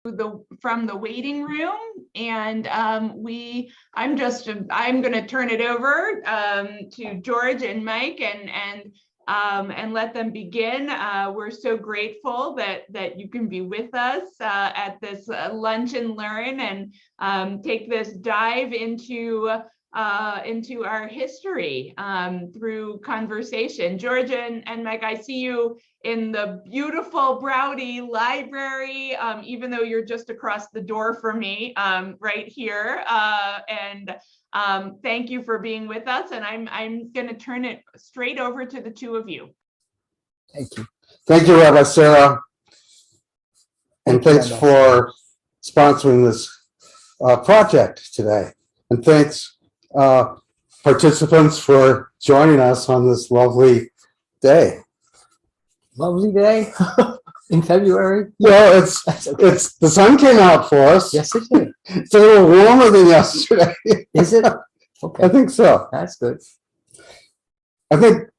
from the waiting room, and I'm going to turn it over to George and Mike and let them begin. We're so grateful that you can be with us at this lunch and learn and take this dive into our history through conversation. George and Mike, I see you in the beautiful Braudes library, even though you're just across the door from me right here. Thank you for being with us. And I'm going to turn it straight over to the two of you. Thank you. Thank you, Rabbi Sarah. And thanks for sponsoring this project today. And thanks, participants, for joining us on this lovely day. Lovely day in February. Yeah, it's the sun came out for us. Yes, it did. It's a little warmer than yesterday. Is it? Okay. I think so. That's good. I think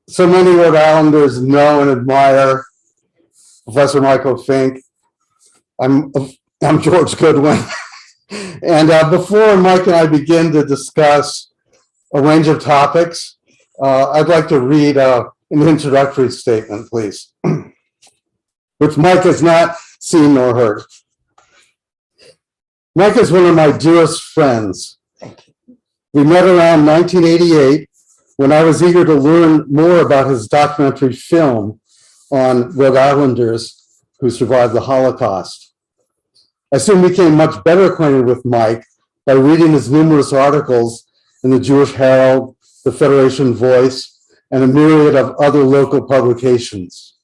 so many Rhode Islanders know and admire Professor Michael Fink. I'm George Goodwin. And before Mike and I begin to discuss a range of topics, I'd like to read an introductory statement, please, which Mike has not seen nor heard. Mike is one of my dearest friends. We met around 1988 when I was eager to learn more about his documentary film on Rhode Islanders who survived the Holocaust. I soon became much better acquainted with Mike by reading his numerous articles in the Jewish Herald, the Federation Voice, and a myriad of other local publications.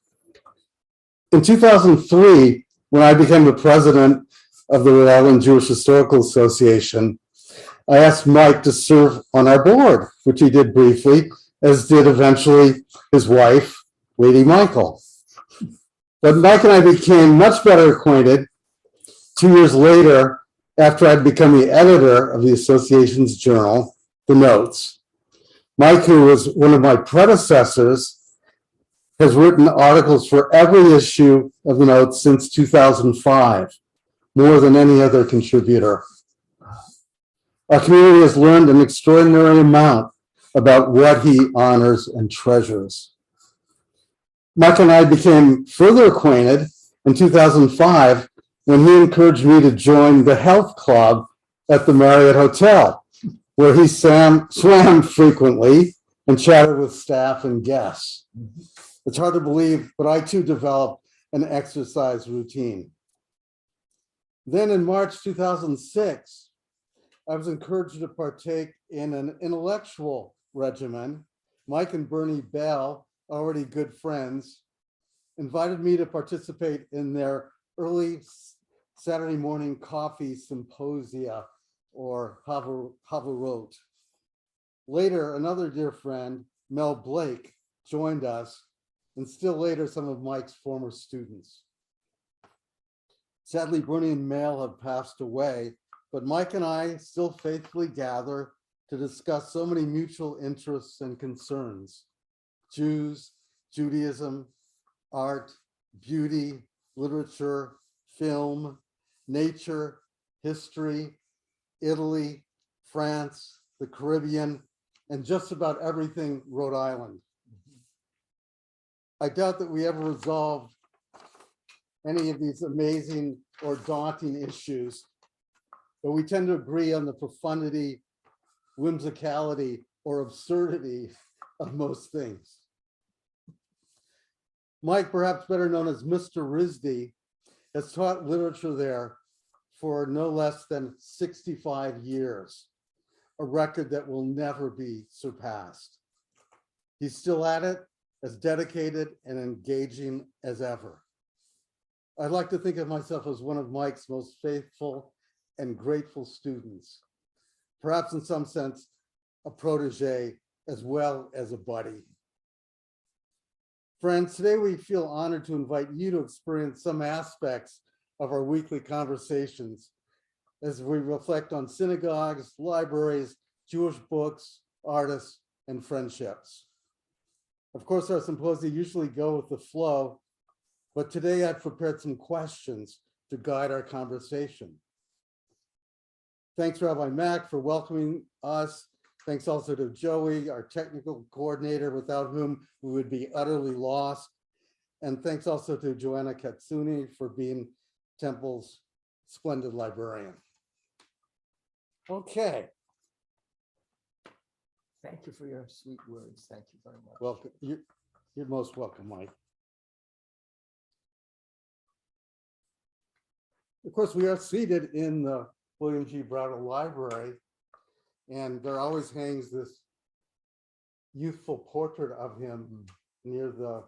In 2003, when I became the president of the Rhode Island Jewish Historical Association, I asked Mike to serve on our board, which he did briefly, as did eventually his wife, Lady Michael. But Mike and I became much better acquainted 2 years later, after I'd become the editor of the association's journal, The Notes. Mike, who was one of my predecessors, has written articles for every issue of The Notes since 2005, more than any other contributor. Our community has learned an extraordinary amount about what he honors and treasures. Mike and I became further acquainted in 2005 when he encouraged me to join the health club at the Marriott Hotel, where he swam frequently and chatted with staff and guests. It's hard to believe, but I too developed an exercise routine. Then in March 2006, I was encouraged to partake in an intellectual regimen. Mike and Bernie Bell, already good friends, invited me to participate in their early Saturday morning coffee symposia, or Havarot. Later, another dear friend, Mel Blake, joined us, and still later, some of Mike's former students. Sadly, Bernie and Mel have passed away, but Mike and I still faithfully gather to discuss so many mutual interests and concerns: Jews, Judaism, art, beauty, literature, film, nature, history, Italy, France, the Caribbean, and just about everything Rhode Island. I doubt that we ever resolved any of these amazing or daunting issues, but we tend to agree on the profundity, whimsicality, or absurdity of most things. Mike, perhaps better known as Mr. Risdi, has taught literature there for no less than 65 years, a record that will never be surpassed. He's still at it, as dedicated and engaging as ever. I'd like to think of myself as one of Mike's most faithful and grateful students, perhaps in some sense, a protege as well as a buddy. Friends, today we feel honored to invite you to experience some aspects of our weekly conversations as we reflect on synagogues, libraries, Jewish books, artists, and friendships. Of course, our symposia usually go with the flow, but today I've prepared some questions to guide our conversation. Thanks, Rabbi Mack, for welcoming us. Thanks also to Joey, our technical coordinator, without whom we would be utterly lost. And thanks also to Joanna Katsuni for being Temple's splendid librarian. Okay. Thank you for your sweet words. Thank you very much. Welcome. You're most welcome, Mike. Of course, we are seated in the William G. Braudes Library, and there always hangs this youthful portrait of him near the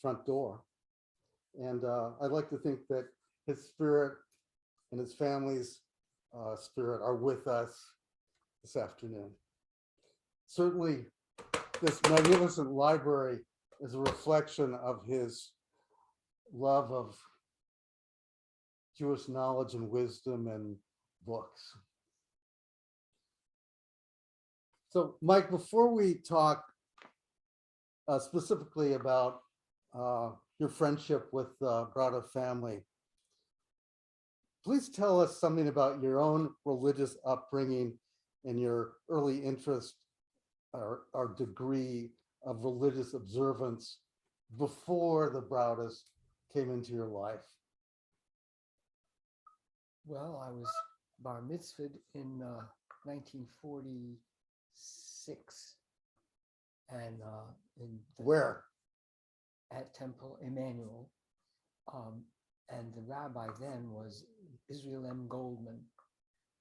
front door. And I'd like to think that his spirit and his family's spirit are with us this afternoon. Certainly, this magnificent library is a reflection of his love of Jewish knowledge and wisdom and books. So, Mike, before we talk specifically about your friendship with the Braudes family, please tell us something about your own religious upbringing and your early interest or degree of religious observance before the Braudes came into your life. Well, I was bar mitzvahed in 1946, and Where? at Temple Emmanuel, and the rabbi then was Israel M. Goldman,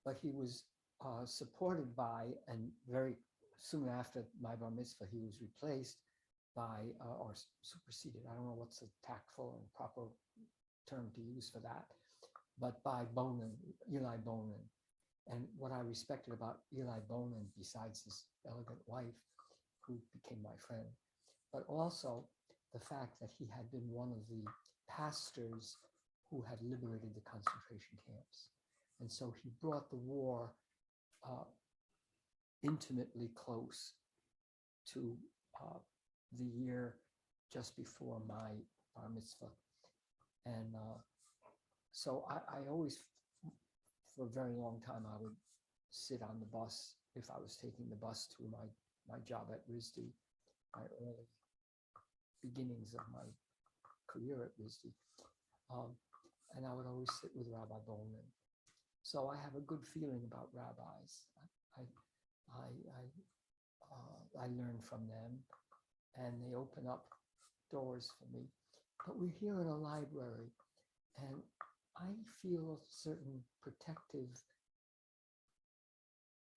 but he was supported by, and very soon after my bar mitzvah, he was replaced by or superseded. I don't know what's the tactful and proper term to use for that, but by Bonin, Eli Bonin. And what I respected about Eli Bonin, besides his elegant wife, who became my friend, but also the fact that he had been one of the pastors who had liberated the concentration camps. And so he brought the war intimately close to the year just before my bar mitzvah. And so I always, for a very long time, I would sit on the bus if I was taking the bus to my job at RISD, my early beginnings of my career at RISD. And I would always sit with Rabbi Bowman. So I have a good feeling about rabbis. I learn from them, and they open up doors for me. But we're here in a library, and I feel a certain protective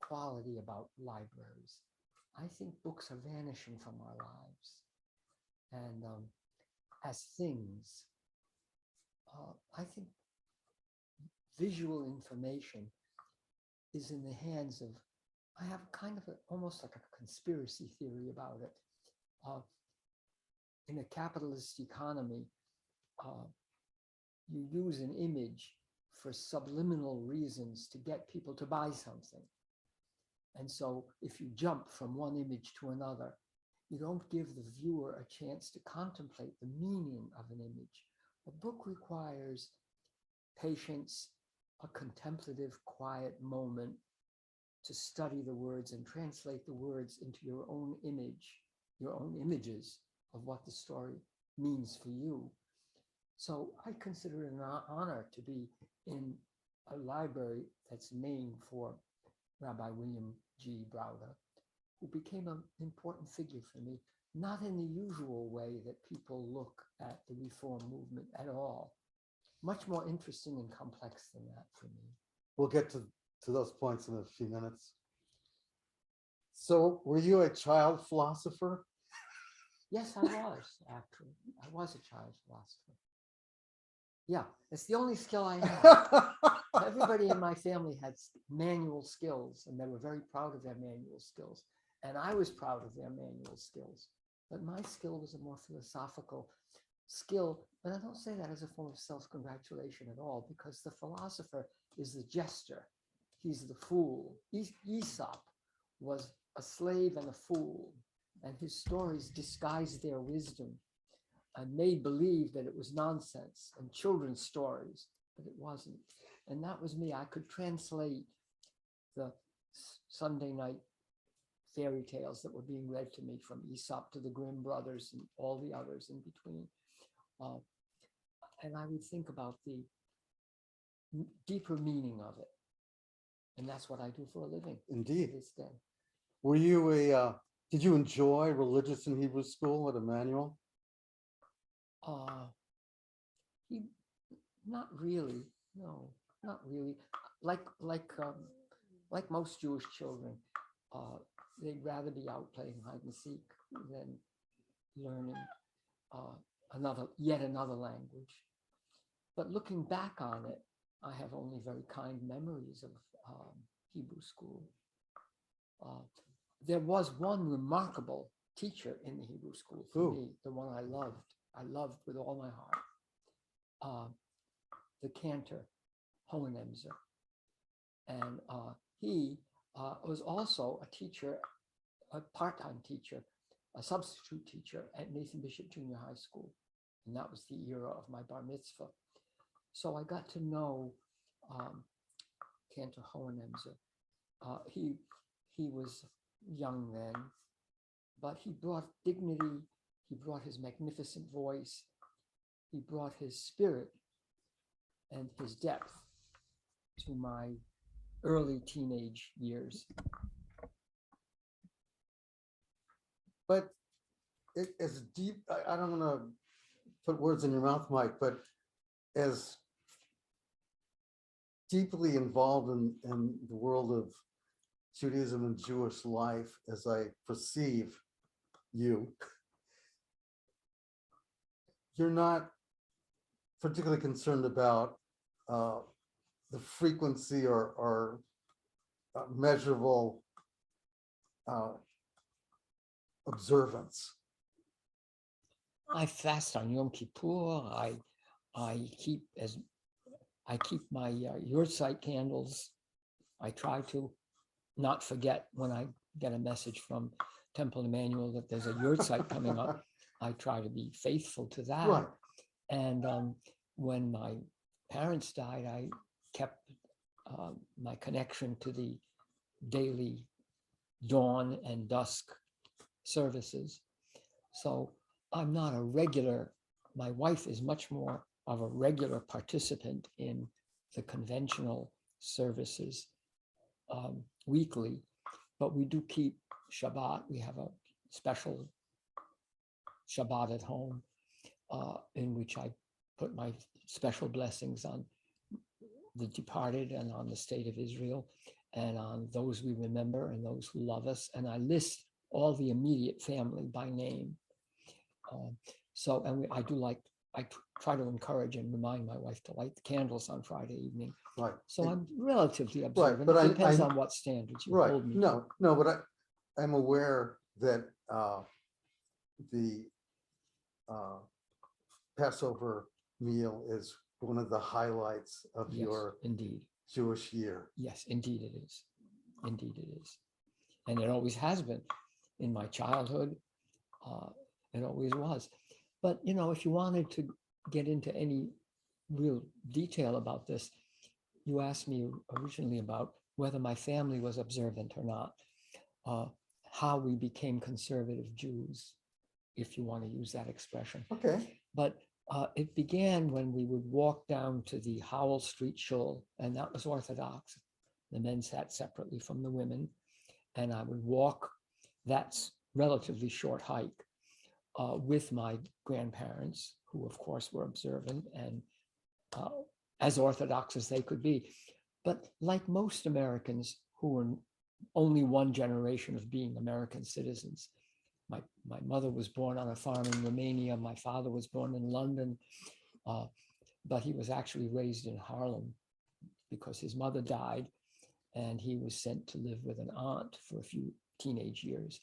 quality about libraries. I think books are vanishing from our lives. And as things, I think visual information is in the hands of, I have kind of almost like a conspiracy theory about it. In a capitalist economy, you use an image for subliminal reasons to get people to buy something. And so if you jump from one image to another, you don't give the viewer a chance to contemplate the meaning of an image. A book requires patience, a contemplative, quiet moment to study the words and translate the words into your own image, your own images of what the story means for you. So I consider it an honor to be in a library that's named for Rabbi William G. Braudes, who became an important figure for me, not in the usual way that people look at the Reform movement at all. Much more interesting and complex than that for me. We'll get to those points in a few minutes. So were you a child philosopher? Yes, I was, actually. I was a child philosopher. Yeah, it's the only skill I had. Everybody in my family had manual skills, and they were very proud of their manual skills. And I was proud of their manual skills. But my skill was a more philosophical skill. But I don't say that as a form of self-congratulation at all, because the philosopher is the jester. He's the fool. Aesop was a slave and a fool, and his stories disguise their wisdom. I made believe that it was nonsense and children's stories, but it wasn't. And that was me. I could translate the Sunday night fairy tales that were being read to me, from Aesop to the Grimm brothers and all the others in between. And I would think about the deeper meaning of it. And that's what I do for a living. Indeed. To this day. Were you did you enjoy religious and Hebrew school at Emmanuel? Not really. No, not really. Like most Jewish children, they'd rather be out playing hide and seek than learning yet another language. But looking back on it, I have only very kind memories of Hebrew school. There was one remarkable teacher in the Hebrew school for me, the one I loved with all my heart, the cantor, Hohenemser. And he was also a teacher, a part-time teacher, a substitute teacher at Nathan Bishop Junior High School. And that was the era of my bar mitzvah. So I got to know Cantor Hohenemser. He was young then, but he brought dignity, he brought his magnificent voice, he brought his spirit and his depth to my early teenage years. But as deep, I don't want to put words in your mouth, Mike, but as deeply involved in the world of Judaism and Jewish life as I perceive you, you're not particularly concerned about the frequency or measurable observance. I fast on Yom Kippur. I keep my yahrzeit candles. I try to not forget when I get a message from Temple Emmanuel that there's a yahrzeit coming up. I try to be faithful to that. Right. And when my parents died, I kept my connection to the daily dawn and dusk services. So I'm not a regular, my wife is much more of a regular participant in the conventional services weekly, but we do keep Shabbat. We have a special Shabbat at home in which I put my special blessings on the departed and on the state of Israel and on those we remember and those who love us. And I list all the immediate family by name. I try to encourage and remind my wife to light the candles on Friday evening. Right. So I'm relatively observant. But it depends on what standards you hold me to. No, but I'm aware that the Passover meal is one of the highlights of your indeed Jewish year. Yes, indeed it is. Indeed it is. And it always has been in my childhood. It always was. But, you know, if you wanted to get into any real detail about this, you asked me originally about whether my family was observant or not, how we became conservative Jews, if you want to use that expression. Okay. But it began when we would walk down to the Howell Street Shul, and that was Orthodox. The men sat separately from the women, and I would walk that relatively short hike with my grandparents, who of course were observant and as Orthodox as they could be. But like most Americans who were only one generation of being American citizens, my mother was born on a farm in Romania. My father was born in London, but he was actually raised in Harlem because his mother died and he was sent to live with an aunt for a few teenage years.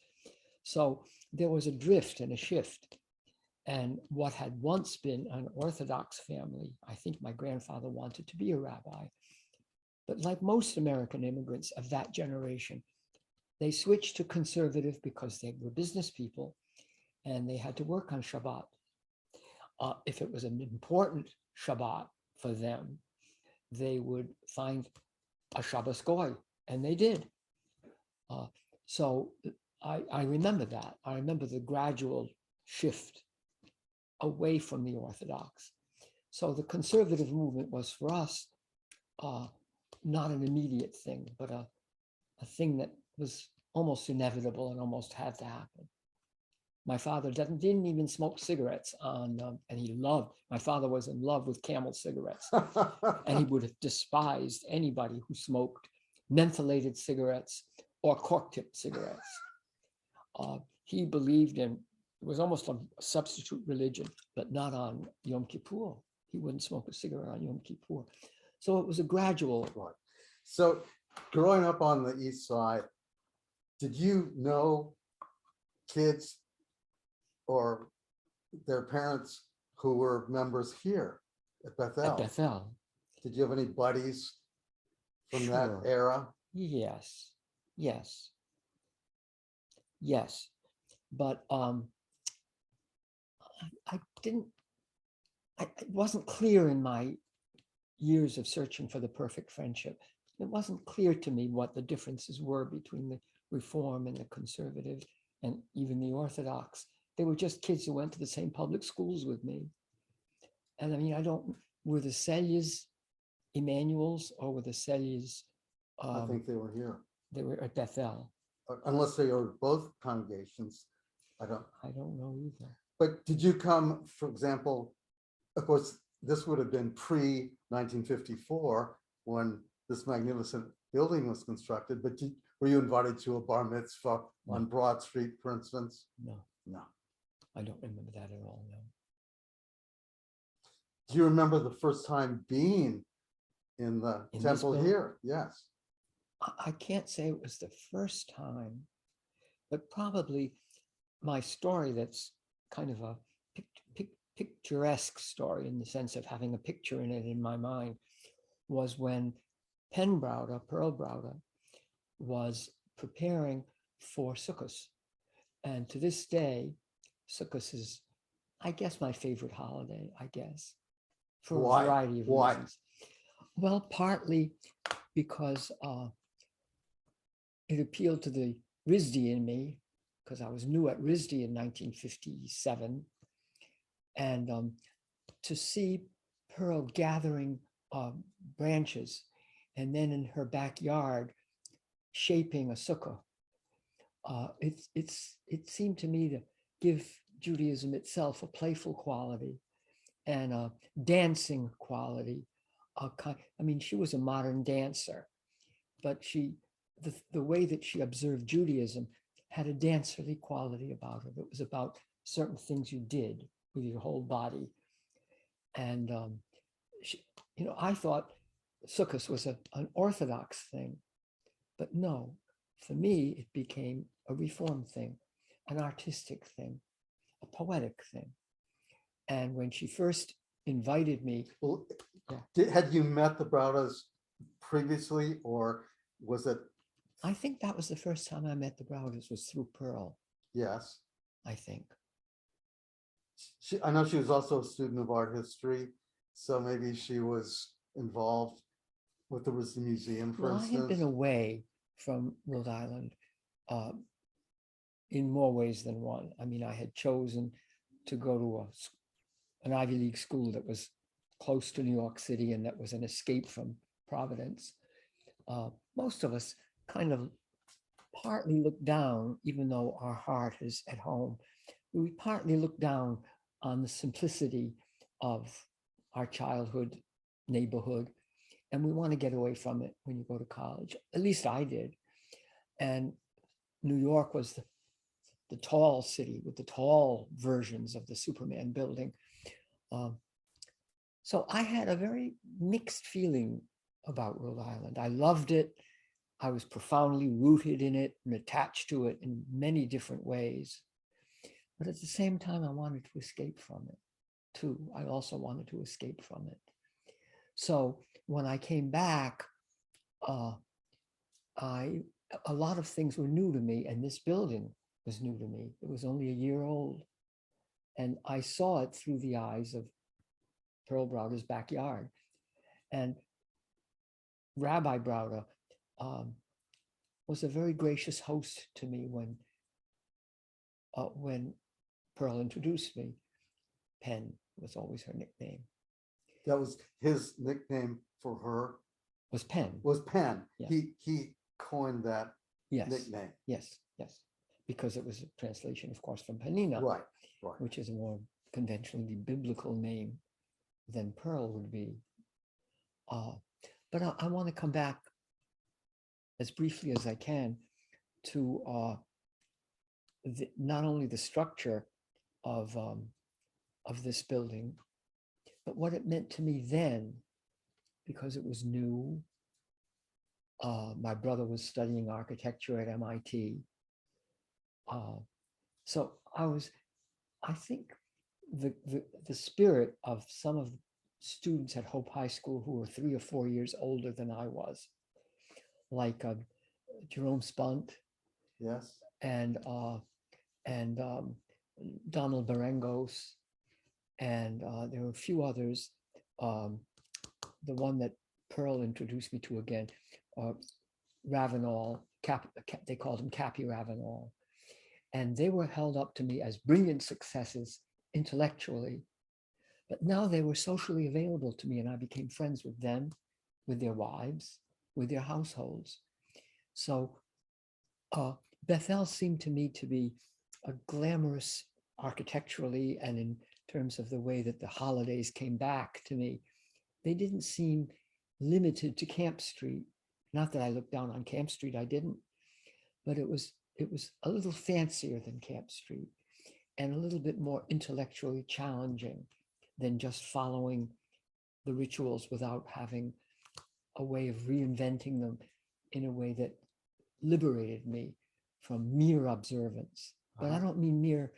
So there was a drift and a shift. And what had once been an Orthodox family, I think my grandfather wanted to be a rabbi. But like most American immigrants of that generation, they switched to conservative because they were business people and they had to work on Shabbat. If it was an important Shabbat for them, they would find a Shabbos Goy, and they did. So I remember that. I remember the gradual shift away from the Orthodox. So the conservative movement was for us not an immediate thing, but a thing that was almost inevitable and almost had to happen. My father didn't even smoke cigarettes and he loved, my father was in love with Camel cigarettes. And he would have despised anybody who smoked mentholated cigarettes or cork tip cigarettes. He believed in, it was almost a substitute religion, but not on Yom Kippur. He wouldn't smoke a cigarette on Yom Kippur. So it was a gradual. Right. So growing up on the East Side, did you know kids or their parents who were members here at Bethel? At Bethel. Did you have any buddies from that Sure. era? Yes, yes, yes. But I didn't, it wasn't clear in my years of searching for the perfect friendship. It wasn't clear to me what the differences were between the Reform and the Conservative and even the Orthodox. They were just kids who went to the same public schools with me. And I mean, were the Selliers Emmanuels or were the Selliers? I think they were here. They were at Bethel. Unless they were both congregations. I don't know either. But did you come, for example, of course, this would have been pre-1954 when this magnificent building was constructed, but were you invited to a bar mitzvah on Broad Street, for instance? No. No. I don't remember that at all, no. Do you remember the first time being in the temple here? Yes. I can't say it was the first time, but probably my story that's kind of a picturesque story in the sense of having a picture in it in my mind was when Pearl Braude, was preparing for Sukkot. And to this day, Sukkot is, I guess, my favorite holiday, I guess, for Why? a variety of Why? reasons. Well, partly because it appealed to the RISD in me, because I was new at RISD in 1957. And to see Pearl gathering branches and then in her backyard shaping a sukkah, it seemed to me to give Judaism itself a playful quality and a dancing quality. I mean, she was a modern dancer, but the way that she observed Judaism had a dancerly quality about it. It was about certain things you did with your whole body. And, I thought Sukkot was an Orthodox thing, but no, for me, it became a Reform thing, an artistic thing, a poetic thing. And when she first invited me. Well, had you met the Braudes previously, or was it? I think that was the first time I met the Braudes was through Pearl. Yes. I think. I know she was also a student of art history, so maybe she was involved with the RISD Museum, for instance. I had been away from Rhode Island in more ways than one. I mean, I had chosen to go to an Ivy League school that was close to New York City and that was an escape from Providence. Most of us kind of partly look down, even though our heart is at home. We partly look down on the simplicity of our childhood neighborhood, and we want to get away from it when you go to college. At least I did. And New York was the tall city with the tall versions of the Superman building. So I had a very mixed feeling about Rhode Island. I loved it. I was profoundly rooted in it and attached to it in many different ways. But at the same time, I wanted to escape from it too. I also wanted to escape from it. So when I came back, a lot of things were new to me, and this building was new to me. It was only a year old. And I saw it through the eyes of Pearl Braude's backyard. And Rabbi Braude was a very gracious host to me when Pearl introduced me. Penn was always her nickname. That was his nickname for her. Was Penn. Was Penn. Yeah. He coined that Yes. nickname. Yes. Because it was a translation, of course, from Penina, Right. which is a more conventionally biblical name than Pearl would be. But I want to come back as briefly as I can to not only the structure of this building, but what it meant to me then, because it was new. My brother was studying architecture at MIT. So I think the spirit of some of the students at Hope High School who were 3 or 4 years older than I was, like Jerome Spunt, Yes. and Donald Berengos, and there were a few others. The one that Pearl introduced me to again, Ravenel, they called him Cappy Ravenel. And they were held up to me as brilliant successes intellectually, but now they were socially available to me, and I became friends with them, with their wives, with their households. So Bethel seemed to me to be a glamorous architecturally, and in terms of the way that the holidays came back to me. They didn't seem limited to Camp Street. Not that I looked down on Camp Street, I didn't, but it was a little fancier than Camp Street and a little bit more intellectually challenging than just following the rituals without having a way of reinventing them in a way that liberated me from mere observance. But I don't mean mere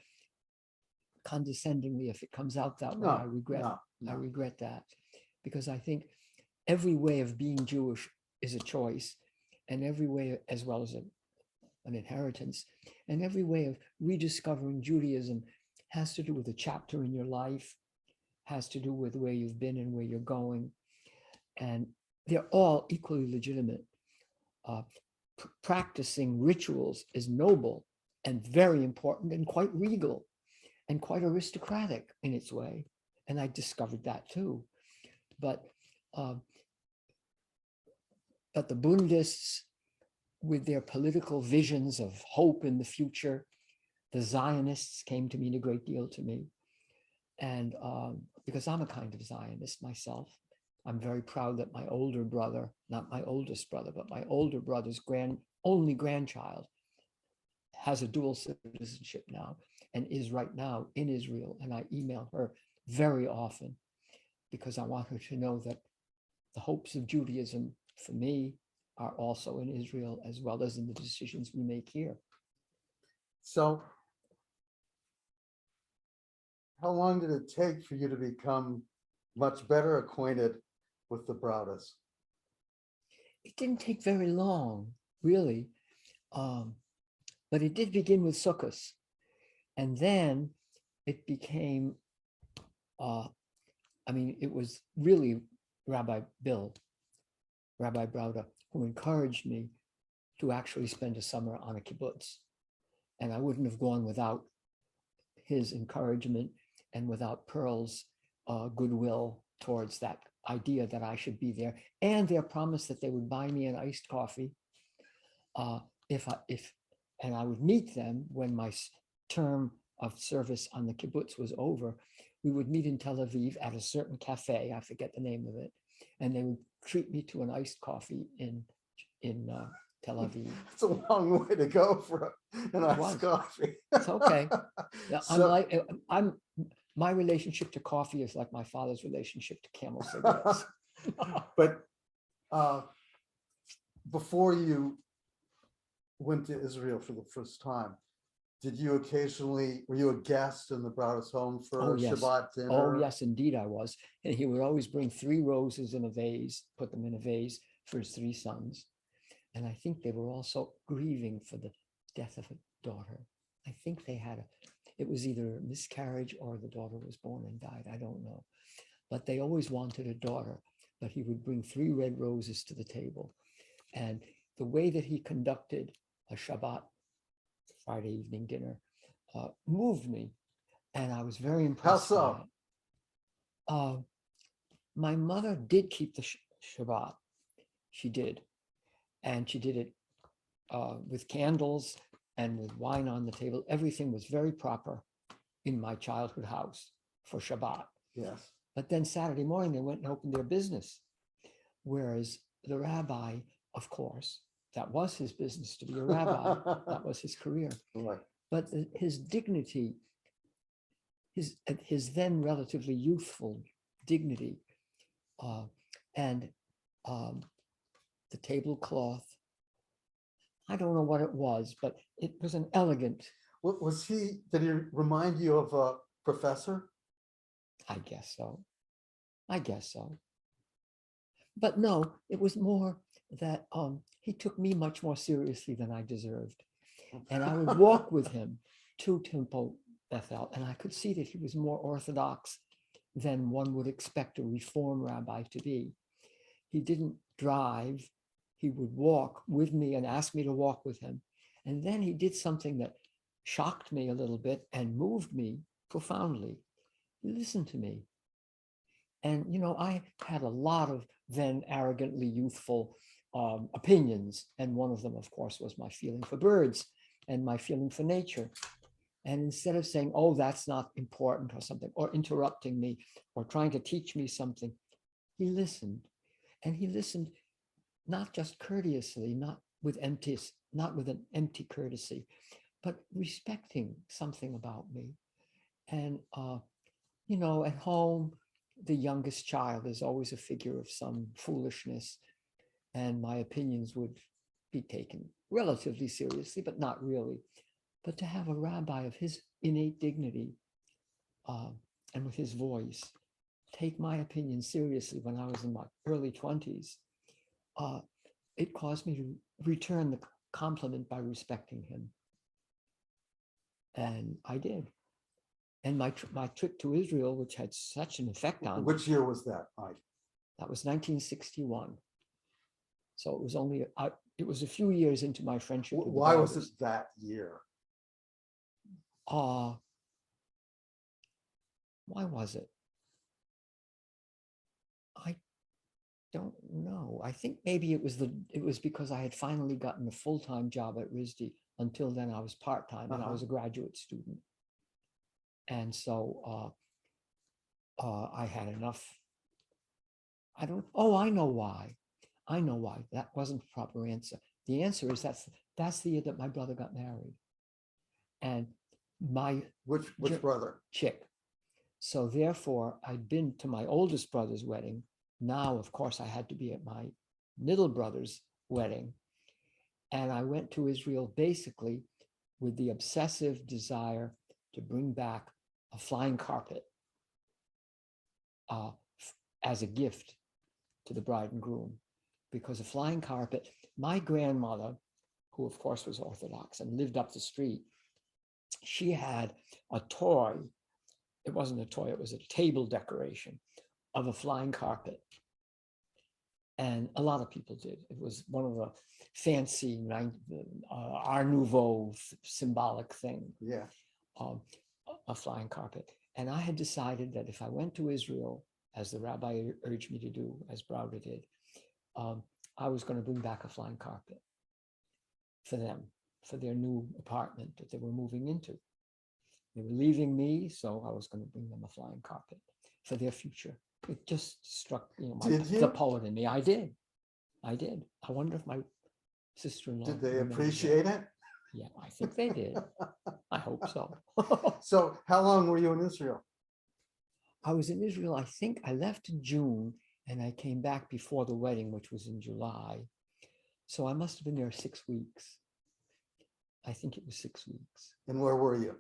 condescendingly. If it comes out that way, I regret that, because I think every way of being Jewish is a choice, and every way, as well as an inheritance, and every way of rediscovering Judaism has to do with a chapter in your life, has to do with where you've been and where you're going, and they're all equally legitimate. Practicing rituals is noble and very important and quite regal and quite aristocratic in its way, and I discovered that too. But the Bundists, with their political visions of hope in the future, the Zionists came to mean a great deal to me. And because I'm a kind of Zionist myself, I'm very proud that my older brother, not my oldest brother, but my older brother's only grandchild has a dual citizenship now and is right now in Israel. And I email her very often because I want her to know that the hopes of Judaism for me are also in Israel, as well as in the decisions we make here. So how long did it take for you to become much better acquainted with the Braudes? It didn't take very long, really. But it did begin with Sukkos. And then it became, it was really Rabbi Braude, who encouraged me to actually spend a summer on a kibbutz. And I wouldn't have gone without his encouragement and without Pearl's goodwill towards that idea that I should be there, and their promise that they would buy me an iced coffee and I would meet them when my term of service on the kibbutz was over. We would meet in Tel Aviv at a certain cafe, I forget the name of it, and they would treat me to an iced coffee in Tel Aviv. It's a long way to go for an iced coffee. It's okay. So, My relationship to coffee is like my father's relationship to Camel cigarettes. but before you went to Israel for the first time, were you a guest in the Braudes home for Shabbat dinner? Oh, yes, indeed I was. And he would always bring 3 roses in a vase, put them in a vase for his 3 sons. And I think they were also grieving for the death of a daughter. I think they had It was either a miscarriage or the daughter was born and died. I don't know. But they always wanted a daughter. But he would bring 3 red roses to the table. And the way that he conducted a Shabbat Friday evening dinner moved me. And I was very impressed. How by so? it. My mother did keep the Shabbat. She did. And she did it with candles and with wine on the table. Everything was very proper in my childhood house for Shabbat. Yes. But then Saturday morning, they went and opened their business. Whereas the rabbi, of course, that was his business to be a rabbi. That was his career. Right. But his dignity, his then relatively youthful dignity, and the tablecloth, I don't know what it was, but it was an elegant. What was did he remind you of a professor? I guess so. I guess so. But no, it was more that he took me much more seriously than I deserved. And I would walk with him to Temple Bethel, and I could see that he was more orthodox than one would expect a Reform rabbi to be. He didn't drive. He would walk with me and ask me to walk with him. And then he did something that shocked me a little bit and moved me profoundly. He listened to me. And, you know, I had a lot of then arrogantly youthful opinions. And one of them, of course, was my feeling for birds and my feeling for nature. And instead of saying, oh, that's not important or something, or interrupting me or trying to teach me something, he listened. And he listened not just courteously, not with an empty courtesy, but respecting something about me. And, you know, at home, the youngest child is always a figure of some foolishness, and my opinions would be taken relatively seriously, but not really. But to have a rabbi of his innate dignity and with his voice take my opinion seriously when I was in my early 20s, it caused me to return the compliment by respecting him. And I did. And my trip to Israel, which had such an effect on me. Which year was that, Mike? That was 1961. So it was only, it was a few years into my friendship with the Why was Braudes. it that year? Why was it? I don't know. I think maybe it was because I had finally gotten a full-time job at RISD. Until then, I was part-time and I was a graduate student. And so I had enough. I know why. I know why. That wasn't the proper answer. The answer is that's the year that my brother got married. And my Which brother? Chick. So therefore, I'd been to my oldest brother's wedding. Now, of course, I had to be at my middle brother's wedding. And I went to Israel basically with the obsessive desire to bring back a flying carpet as a gift to the bride and groom. Because a flying carpet, my grandmother, who of course was Orthodox and lived up the street, she had a toy. It wasn't a toy, it was a table decoration of a flying carpet. And a lot of people did. It was one of the fancy Art Nouveau symbolic thing. Yeah. A flying carpet. And I had decided that if I went to Israel, as the rabbi urged me to do, as Braudes did, I was going to bring back a flying carpet for them, for their new apartment that they were moving into. They were leaving me, so I was going to bring them a flying carpet for their future. It just struck, the poet in me. I did. I wonder if my sister-in-law. Did they appreciate it? Yeah, I think they did. I hope so. So how long were you in Israel? I was in Israel, I think I left in June and I came back before the wedding, which was in July. So I must have been there 6 weeks. I think it was 6 weeks. And where were you?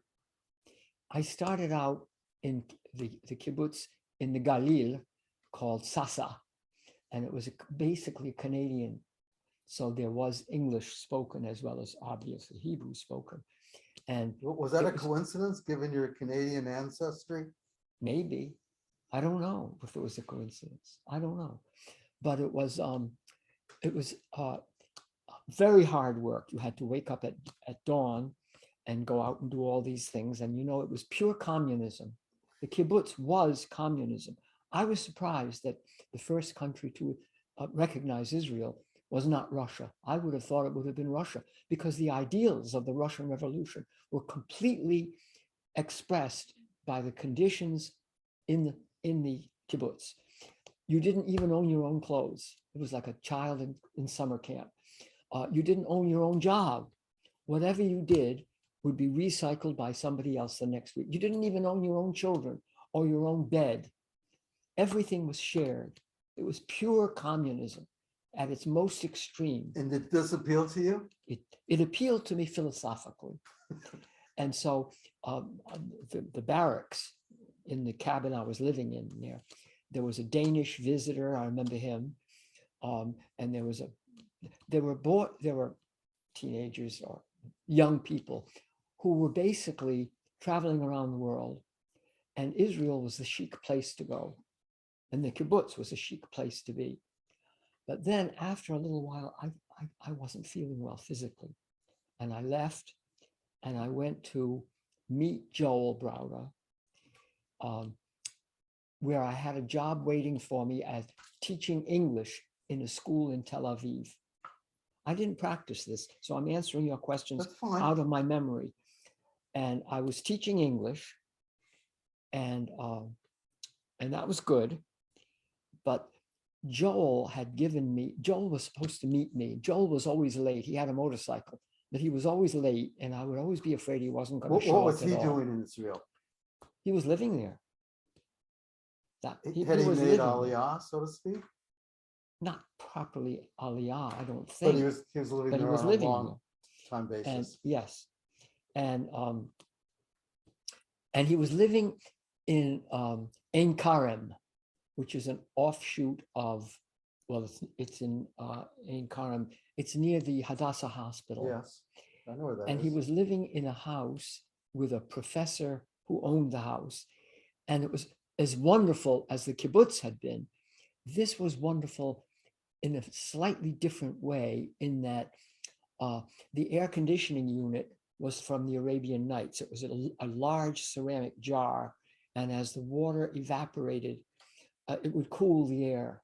I started out in the kibbutz in the Galil called Sasa, and it was basically Canadian. So there was English spoken as well as obviously Hebrew spoken. And Was that it a coincidence, given your Canadian ancestry? maybe, I don't know if it was a coincidence. I don't know. But it was very hard work. You had to wake up at dawn and go out and do all these things. And it was pure communism. The kibbutz was communism. I was surprised that the first country to recognize Israel was not Russia. I would have thought it would have been Russia, because the ideals of the Russian Revolution were completely expressed by the conditions in the kibbutz. You didn't even own your own clothes. It was like a child in summer camp. You didn't own your own job. Whatever you did would be recycled by somebody else the next week. You didn't even own your own children or your own bed. Everything was shared. It was pure communism at its most extreme. And did this appeal to you? It appealed to me philosophically. And so the barracks in the cabin I was living in there was a Danish visitor. I remember him. And there were teenagers or young people who were basically traveling around the world, and Israel was the chic place to go, and the kibbutz was a chic place to be. But then after a little while, I wasn't feeling well physically, and I left, and I went to meet Joel Braudes, where I had a job waiting for me as teaching English in a school in Tel Aviv. I didn't practice this, so I'm answering your questions out of my memory. And I was teaching English, and that was good. But Joel was supposed to meet me. Joel was always late. He had a motorcycle, but he was always late, and I would always be afraid he wasn't going to show up. What was he doing in Israel? He was living there. He made Aliyah, so to speak? Not properly Aliyah, I don't But think. he was living there on a long time basis. And yes. And he was living in Ein Karem, which is an offshoot of, it's in Ein Karem. It's near the Hadassah Hospital. Yes, I know where that is. And he was living in a house with a professor who owned the house. And it was as wonderful as the kibbutz had been. This was wonderful in a slightly different way, in that the air conditioning unit was from the Arabian Nights. It was a large ceramic jar, and as the water evaporated, it would cool the air.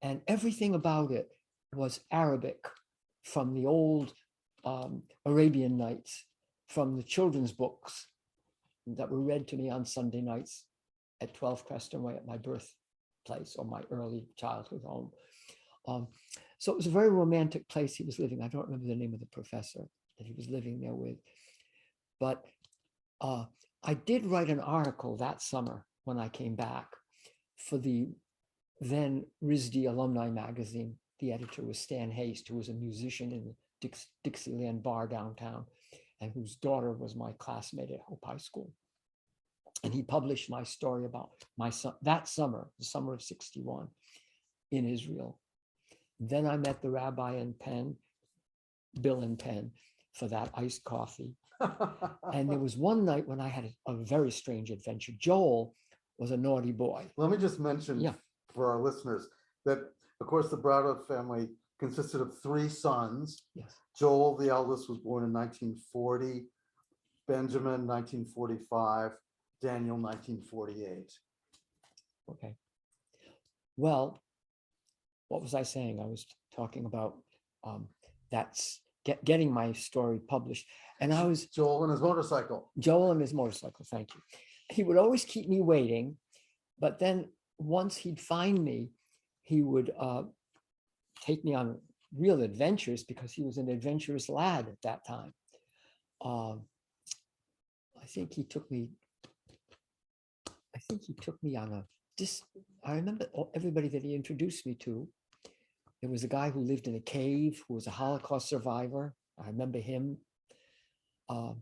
And everything about it was Arabic, from the old Arabian Nights, from the children's books that were read to me on Sunday nights at 12 Creston Way at my birthplace, or my early childhood home. So it was a very romantic place he was living. I don't remember the name of the professor that he was living there with. But I did write an article that summer when I came back for the then RISD alumni magazine. The editor was Stan Haste, who was a musician in the Dixieland bar downtown, and whose daughter was my classmate at Hope High School. And he published my story about my son that summer, the summer of '61, in Israel. Then I met the rabbi in Penn, Bill in Penn, for that iced coffee. And there was one night when I had a very strange adventure. Joel was a naughty boy. Let me just mention for our listeners that, of course, the Braudes family consisted of 3 sons. Yes. Joel, the eldest, was born in 1940, Benjamin, 1945, Daniel, 1948. Okay. Well, what was I saying? I was talking about getting my story published. And I was Joel and his motorcycle. Thank you. He would always keep me waiting, but then once he'd find me, he would take me on real adventures, because he was an adventurous lad at that time. I think he took me on I remember everybody that he introduced me to. There was a guy who lived in a cave, who was a Holocaust survivor. I remember him. And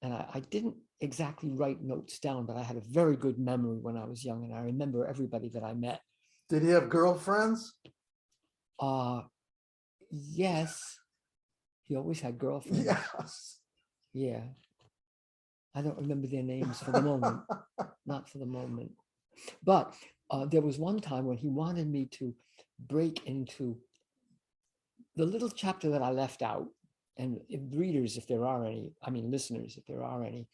I didn't exactly write notes down, but I had a very good memory when I was young, and I remember everybody that I met. Did he have girlfriends? Yes. He always had girlfriends. Yes. Yeah. I don't remember their names for the moment, not for the moment. But there was one time when he wanted me to break into the little chapter that I left out. And readers, if there are any, I mean, listeners, if there are any,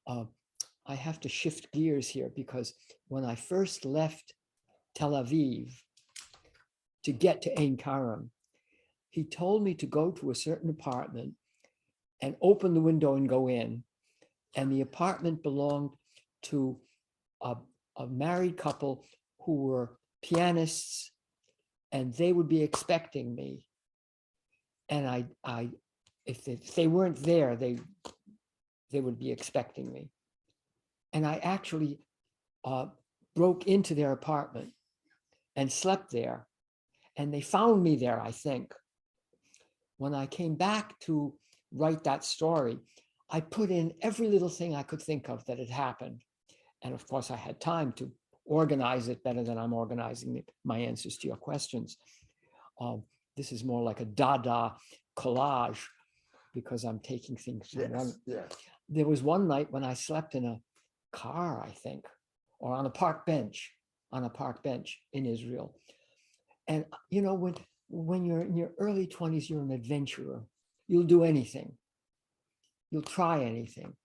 I have to shift gears here because when I first left Tel Aviv to get to Ein Karam, he told me to go to a certain apartment and open the window and go in. And the apartment belonged to a married couple who were pianists, and they would be expecting me. And if they weren't there, they would be expecting me. And I actually broke into their apartment and slept there. And they found me there, I think. When I came back to write that story, I put in every little thing I could think of that had happened. And of course, I had time to organize it better than I'm organizing my answers to your questions. This is more like a Dada collage because I'm taking things from one. Yes. There was one night when I slept in a car, I think, or on a park bench in Israel. And you know, when you're in your early 20s, you're an adventurer. You'll do anything. You'll try anything.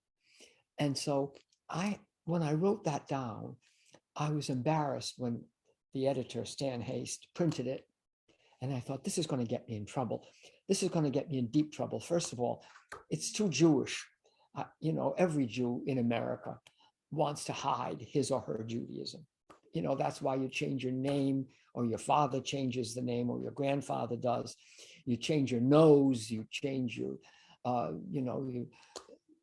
And so when I wrote that down, I was embarrassed when the editor, Stan Haste, printed it. And I thought, this is going to get me in trouble. This is going to get me in deep trouble. First of all, it's too Jewish. You know, every Jew in America wants to hide his or her Judaism. You know, that's why you change your name, or your father changes the name, or your grandfather does. You change your nose, you change your, you know,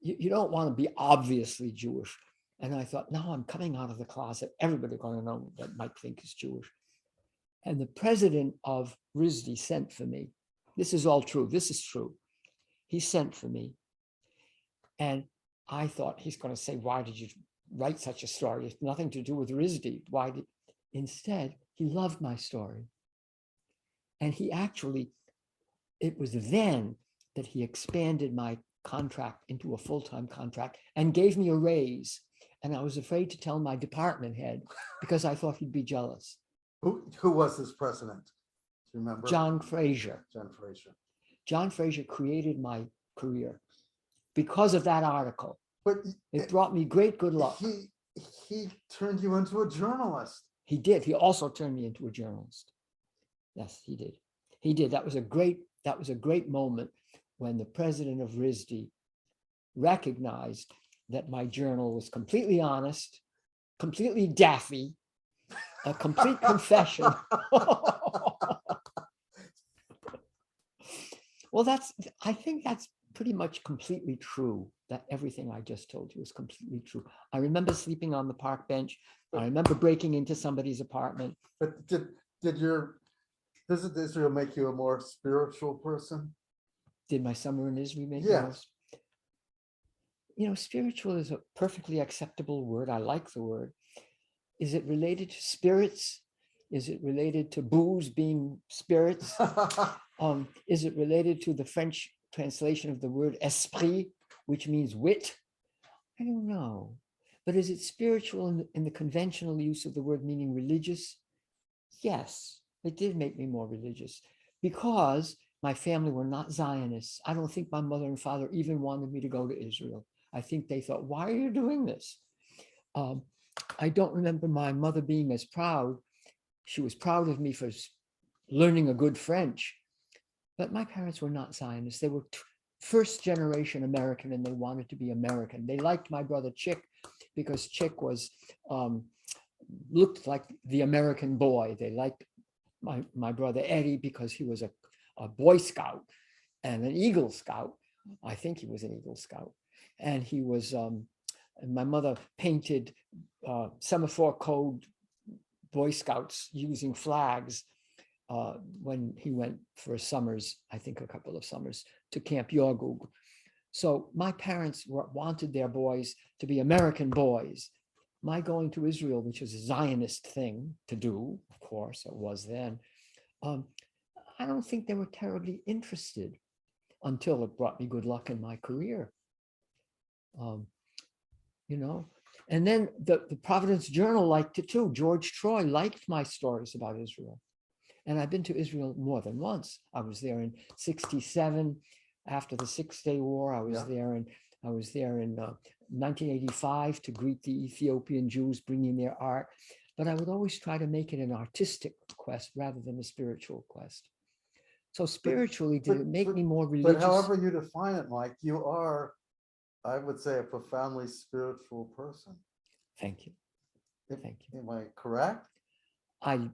you don't want to be obviously Jewish. And I thought, now I'm coming out of the closet. Everybody's going to know that Mike Fink is Jewish. And the president of RISD sent for me. This is all true. This is true. He sent for me. And I thought he's going to say, why did you write such a story? It's nothing to do with RISD. Why did? Instead, he loved my story. And he actually, it was then that he expanded my contract into a full-time contract and gave me a raise. And I was afraid to tell my department head because I thought he'd be jealous. Who was this president? Do you remember? John Fraser. John Fraser. John Fraser created my career because of that article. But it brought me great good luck. He turned you into a journalist. He did. He also turned me into a journalist. Yes, he did. He did. That was a great moment when the president of RISD recognized that my journal was completely honest, completely daffy, a complete confession. Well, I think that's pretty much completely true, that everything I just told you is completely true. I remember sleeping on the park bench. I remember breaking into somebody's apartment. But did your visit to Israel make you a more spiritual person? Did my summer in Israel make me? Yes. You know, spiritual is a perfectly acceptable word. I like the word. Is it related to spirits? Is it related to booze being spirits? Is it related to the French translation of the word esprit, which means wit? I don't know. But is it spiritual in the conventional use of the word meaning religious? Yes, it did make me more religious because my family were not Zionists. I don't think my mother and father even wanted me to go to Israel. I think they thought, why are you doing this? I don't remember my mother being as proud. She was proud of me for learning a good French. But my parents were not Zionists. They were first generation American, and they wanted to be American. They liked my brother Chick because Chick was looked like the American boy. They liked my brother Eddie because he was a Boy Scout and an Eagle Scout. I think he was an Eagle Scout. And he was, and my mother painted semaphore code Boy Scouts using flags when he went for summers, I think a couple of summers, to Camp Yorgug. So my parents wanted their boys to be American boys. My going to Israel, which is a Zionist thing to do, of course, it was then, I don't think they were terribly interested until it brought me good luck in my career. You know, and then the Providence Journal liked it too. George Troy liked my stories about Israel. And I've been to Israel more than once. I was there in '67 after the Six-Day War. I was there in 1985 to greet the Ethiopian Jews bringing their art. But I would always try to make it an artistic quest rather than a spiritual quest. So spiritually, did it make me more religious? But however you define it, Mike, you are, I would say, a profoundly spiritual person. Thank you. Thank you. Am I correct? I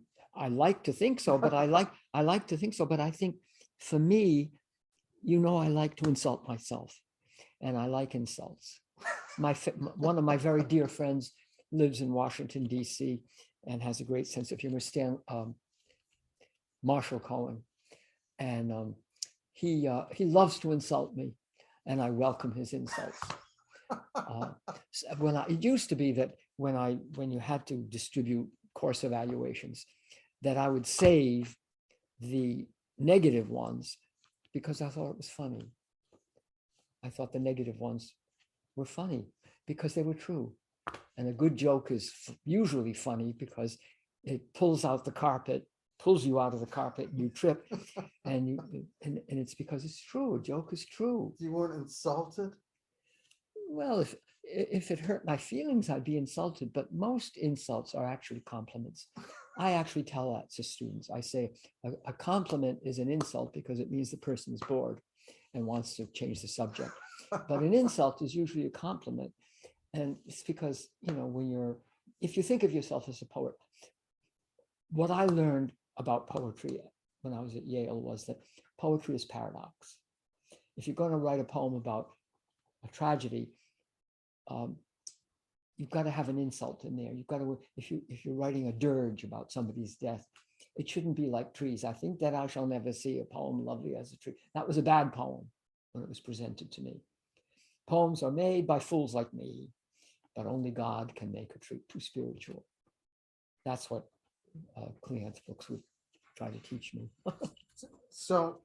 like to think so, but I like to think so, but I think for me, you know, I like to insult myself, and I like insults. One of my very dear friends lives in Washington, D.C., and has a great sense of humor, Marshall Cohen, and he loves to insult me, and I welcome his insults. It used to be that when you had to distribute course evaluations, that I would save the negative ones because I thought it was funny. I thought the negative ones were funny because they were true. And a good joke is usually funny because it pulls you out of the carpet, and you trip, and it's because it's true. A joke is true. You weren't insulted? Well, if it hurt my feelings, I'd be insulted, but most insults are actually compliments. I actually tell that to students. I say a compliment is an insult because it means the person is bored and wants to change the subject. But an insult is usually a compliment. And it's because, you know, if you think of yourself as a poet, what I learned about poetry when I was at Yale was that poetry is paradox. If you're going to write a poem about a tragedy, you've got to have an insult in there. You've got to, if you're writing a dirge about somebody's death, it shouldn't be like trees. I think that I shall never see a poem lovely as a tree. That was a bad poem when it was presented to me. Poems are made by fools like me, but only God can make a tree too spiritual. That's what Cleanth's books would try to teach me. So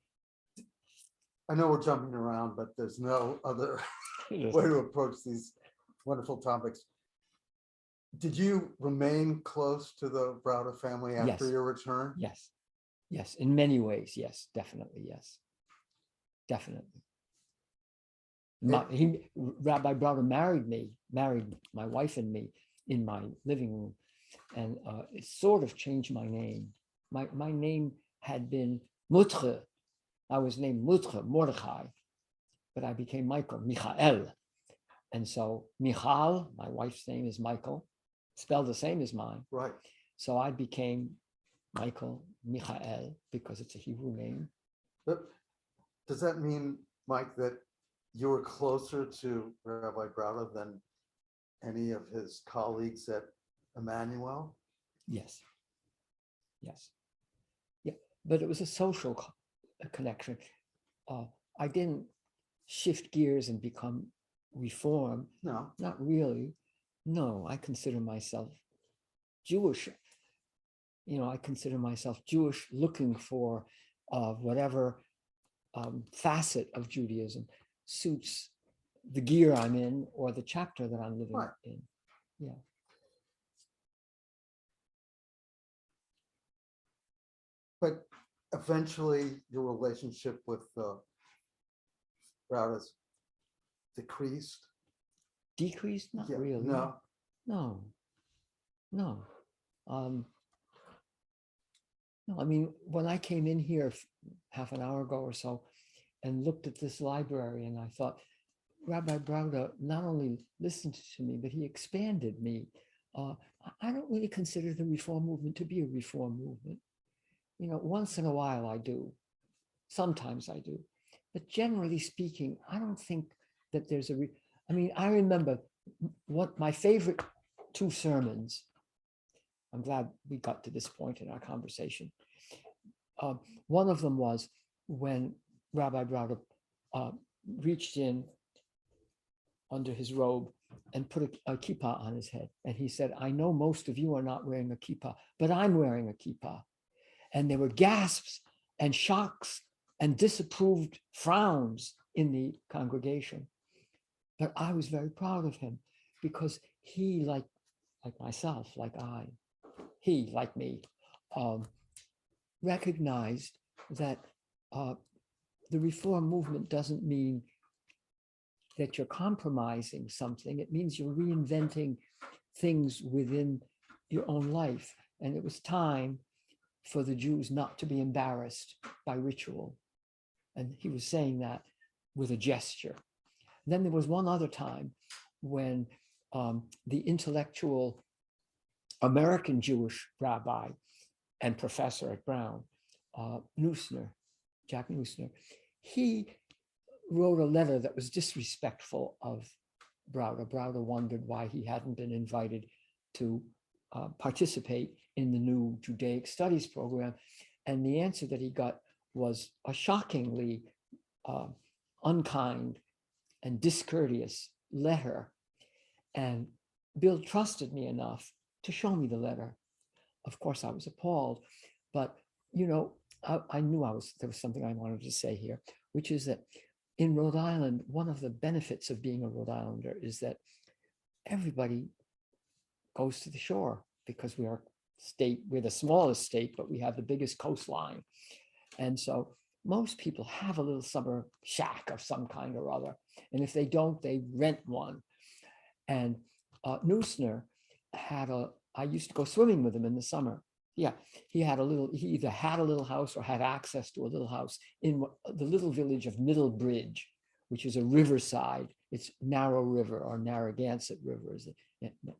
I know we're jumping around, but there's no other way to approach these wonderful topics. Did you remain close to the Braudes family after your return? Yes. Yes. In many ways. Yes, definitely. Yes. Definitely. Rabbi Braudes married my wife and me in my living room. And it sort of changed my name. My name had been Mutre. I was named Mutre, Mordechai, but I became Michael. And so Michal, my wife's name is Michael, spelled the same as mine. Right. So I became Michael because it's a Hebrew name. But does that mean, Mike, that you were closer to Rabbi Braudes than any of his colleagues at Emmanuel? Yes. Yes. Yeah. But it was a social connection. I didn't shift gears and become Reform. No. Not really. No, I consider myself Jewish. You know, I consider myself Jewish looking for whatever facet of Judaism suits the gear I'm in or the chapter that I'm living in. Yeah. But eventually your relationship with Braudes decreased? Decreased? Not really. No. No. No. No, I mean, when I came in here half an hour ago or so and looked at this library, and I thought, Rabbi Braudes not only listened to me, but he expanded me. I don't really consider the Reform movement to be a Reform movement. You know, once in a while I do. Sometimes I do. But generally speaking, I don't think that there's I remember what my favorite two sermons. I'm glad we got to this point in our conversation. One of them was when Rabbi Braudes reached in under his robe and put a kippah on his head. And he said, I know most of you are not wearing a kippah, but I'm wearing a kippah. And there were gasps and shocks and disapproved frowns in the congregation. But I was very proud of him because he, like myself, he, like me, recognized that the reform movement doesn't mean that you're compromising something. It means you're reinventing things within your own life. And it was time for the Jews not to be embarrassed by ritual. And he was saying that with a gesture. Then there was one other time when the intellectual American Jewish rabbi and professor at Brown, Jack Neusner, he wrote a letter that was disrespectful of Braude. Braude wondered why he hadn't been invited to participate in the new Judaic Studies program. And the answer that he got was a shockingly unkind and discourteous letter. And Bill trusted me enough to show me the letter. Of course, I was appalled, but you know, I knew there was something I wanted to say here, which is that in Rhode Island, one of the benefits of being a Rhode Islander is that everybody goes to the shore because we're the smallest state, but we have the biggest coastline. And so most people have a little summer shack of some kind or other. And if they don't, they rent one. And Neusner I used to go swimming with him in the summer. Yeah, he either had a little house or had access to a little house in the little village of Middlebridge, which is a riverside. It's Narrow River or Narragansett River.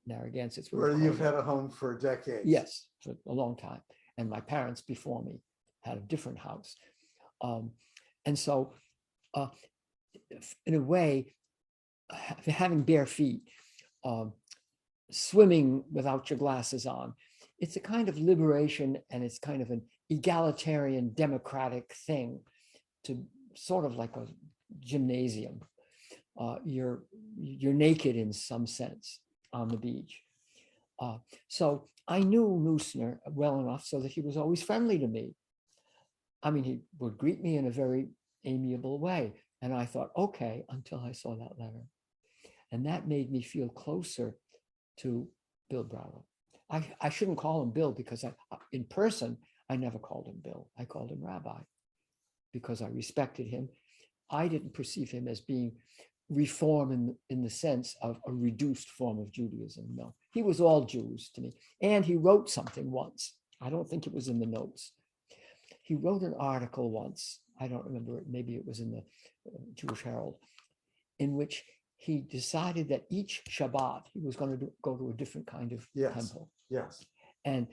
Narragansett's where you've had a home for decades. Yes, for a long time. And my parents before me had a different house. And so in a way, having bare feet, swimming without your glasses on, it's a kind of liberation, and it's kind of an egalitarian democratic thing, to sort of like a gymnasium. You're naked in some sense on the beach. So I knew Neusner well enough so that he was always friendly to me. I mean, he would greet me in a very amiable way. And I thought, okay, until I saw that letter. And that made me feel closer to Bill Braude. I shouldn't call him Bill because in person, I never called him Bill. I called him Rabbi because I respected him. I didn't perceive him as being reform in the sense of a reduced form of Judaism. No, he was all Jews to me. And he wrote something once. I don't think it was in the notes. He wrote an article once. I don't remember it. Maybe it was in the Jewish Herald, in which he decided that each Shabbat he was going to go to a different kind of temple. Yes. And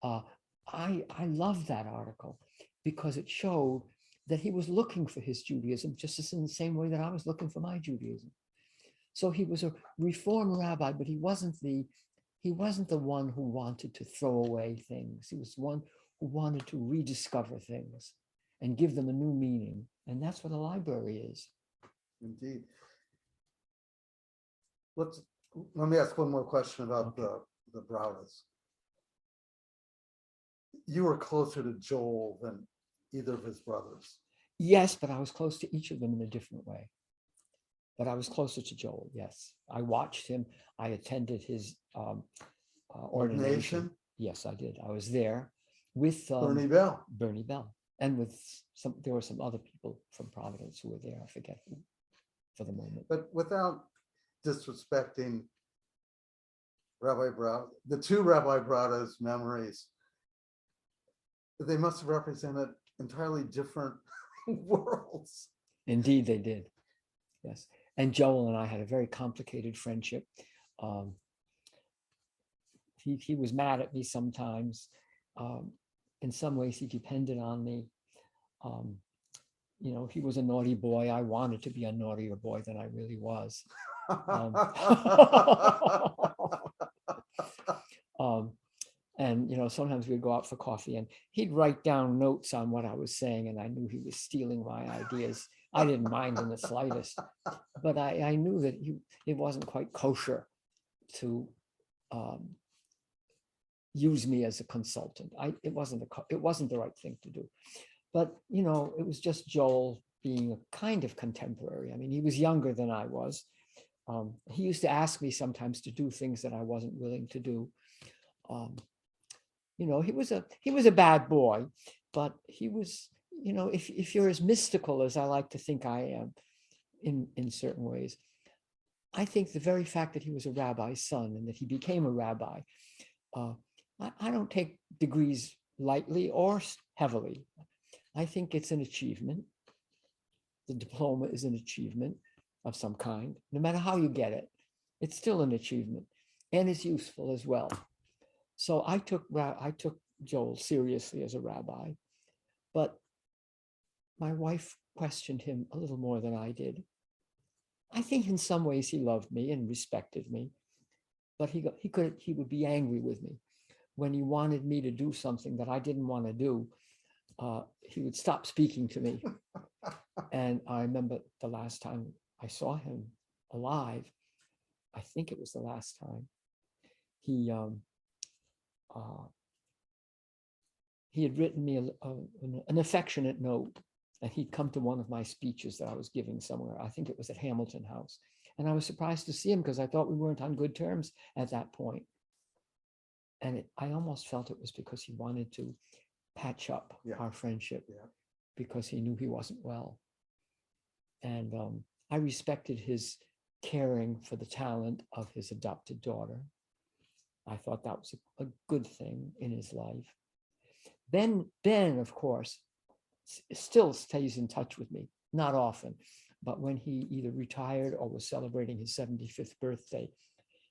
I love that article because it showed that he was looking for his Judaism just as in the same way that I was looking for my Judaism. So he was a reform rabbi, but he wasn't the one who wanted to throw away things. He was one who wanted to rediscover things and give them a new meaning. And that's what a library is. Indeed. Let me ask one more question about the Braudes. You were closer to Joel than either of his brothers. Yes, but I was close to each of them in a different way. But I was closer to Joel, yes. I watched him. I attended his ordination. Yes, I did. I was there with Bernie Bell. Bernie Bell. And with there were some other people from Providence who were there. I forget who for the moment. But without disrespecting Rabbi Braude, the two Rabbi Braude's memories, they must have represented entirely different worlds. Indeed, they did. Yes. And Joel and I had a very complicated friendship. He was mad at me sometimes. In some ways, he depended on me. He was a naughty boy. I wanted to be a naughtier boy than I really was. And sometimes we'd go out for coffee and he'd write down notes on what I was saying, and I knew he was stealing my ideas. I didn't mind in the slightest, but I knew that it wasn't quite kosher to use me as a consultant. It wasn't the right thing to do. But it was just Joel being a kind of contemporary. I mean, he was younger than I was, He used to ask me sometimes to do things that I wasn't willing to do. You know, he was a bad boy, but he was, you know, if you're as mystical as I like to think I am in certain ways, I think the very fact that he was a rabbi's son and that he became a rabbi, I don't take degrees lightly or heavily. I think it's an achievement. The diploma is an achievement of some kind. No matter how you get it, it's still an achievement, and it's useful as well. So I took Joel seriously as a rabbi, but my wife questioned him a little more than I did. I think in some ways he loved me and respected me, but he would be angry with me when he wanted me to do something that I didn't want to do. He would stop speaking to me. And I remember the last time I saw him alive, I think it was the last time, he had written me an affectionate note, and he'd come to one of my speeches that I was giving somewhere. I think it was at Hamilton House. And I was surprised to see him because I thought we weren't on good terms at that point. And I almost felt it was because he wanted to patch up our friendship because he knew he wasn't well. And I respected his caring for the talent of his adopted daughter. I thought that was a good thing in his life. Ben, of course, still stays in touch with me, not often, but when he either retired or was celebrating his 75th birthday,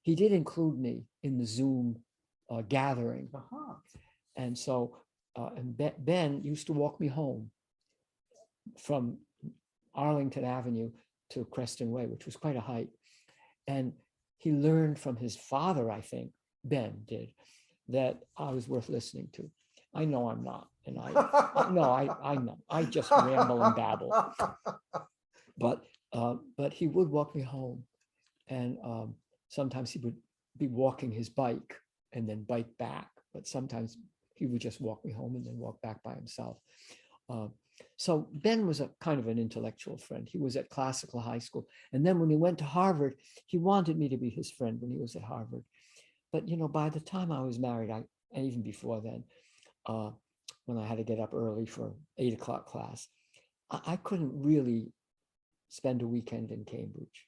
he did include me in the Zoom gathering. And so and Ben used to walk me home from Arlington Avenue to Creston Way, which was quite a hike. And he learned from his father, I think, Ben did, that I was worth listening to. I know I'm not. And I know. I just ramble and babble. But he would walk me home. And sometimes he would be walking his bike and then bike back. But sometimes he would just walk me home and then walk back by himself. So Ben was a kind of an intellectual friend. He was at classical high school. And then when he went to Harvard, he wanted me to be his friend when he was at Harvard. But, you know, by the time I was married, and even before then, when I had to get up early for 8 o'clock class, I couldn't really spend a weekend in Cambridge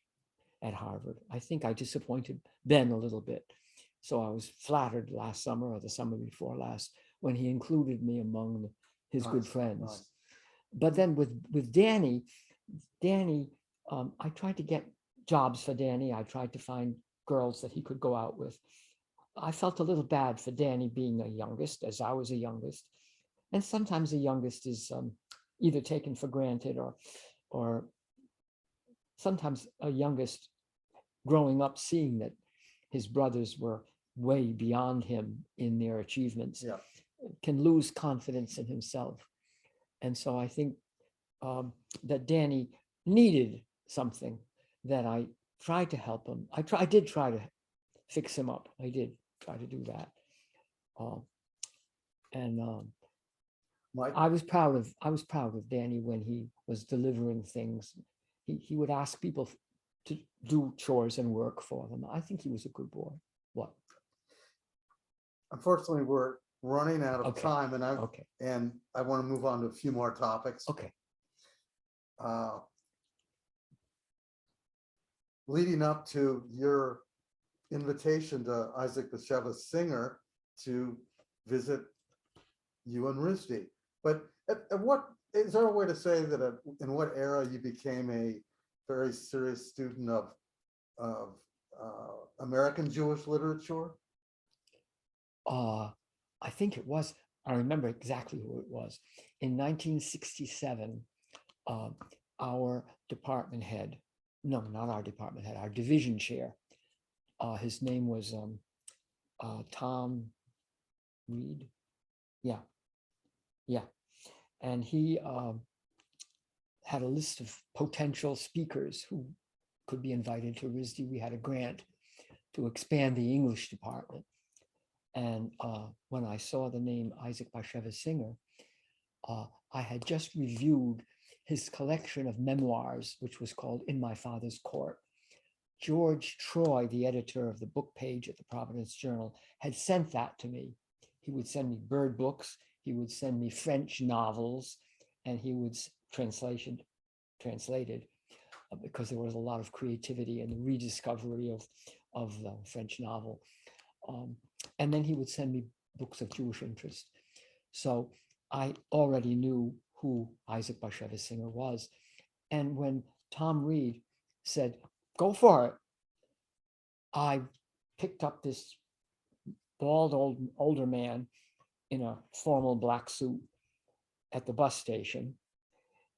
at Harvard. I think I disappointed Ben a little bit. So I was flattered last summer or the summer before last when he included me among his good friends. Nice. But then with Danny, I tried to get jobs for Danny. I tried to find girls that he could go out with. I felt a little bad for Danny being a youngest, as I was a youngest. And sometimes the youngest is either taken for granted or sometimes a youngest growing up seeing that his brothers were way beyond him in their achievements can lose confidence in himself. And so I think that Danny needed something that I tried to help him. I did try to fix him up. I did try to do that. I was proud of Danny when he was delivering things. He would ask people to do chores and work for them. I think he was a good boy. What? Unfortunately, we're running out of time, and and I want to move on to a few more topics. Okay. Leading up to your invitation to Isaac Bashevis Singer to visit you and RISD, but at what is there a way to say that in what era you became a very serious student of American Jewish literature? I think it was, I remember exactly who it was. In 1967, our department head, no, not our department head, our division chair, his name was Tom Reed. Yeah. And he had a list of potential speakers who could be invited to RISD. We had a grant to expand the English department. And when I saw the name Isaac Bashevis Singer, I had just reviewed his collection of memoirs, which was called In My Father's Court. George Troy, the editor of the book page at the Providence Journal, had sent that to me. He would send me bird books, he would send me French novels, and he would translated because there was a lot of creativity and the rediscovery of the French novel. And then he would send me books of Jewish interest. So I already knew who Isaac Bashevis Singer was. And when Tom Reed said, go for it, I picked up this bald older man in a formal black suit at the bus station.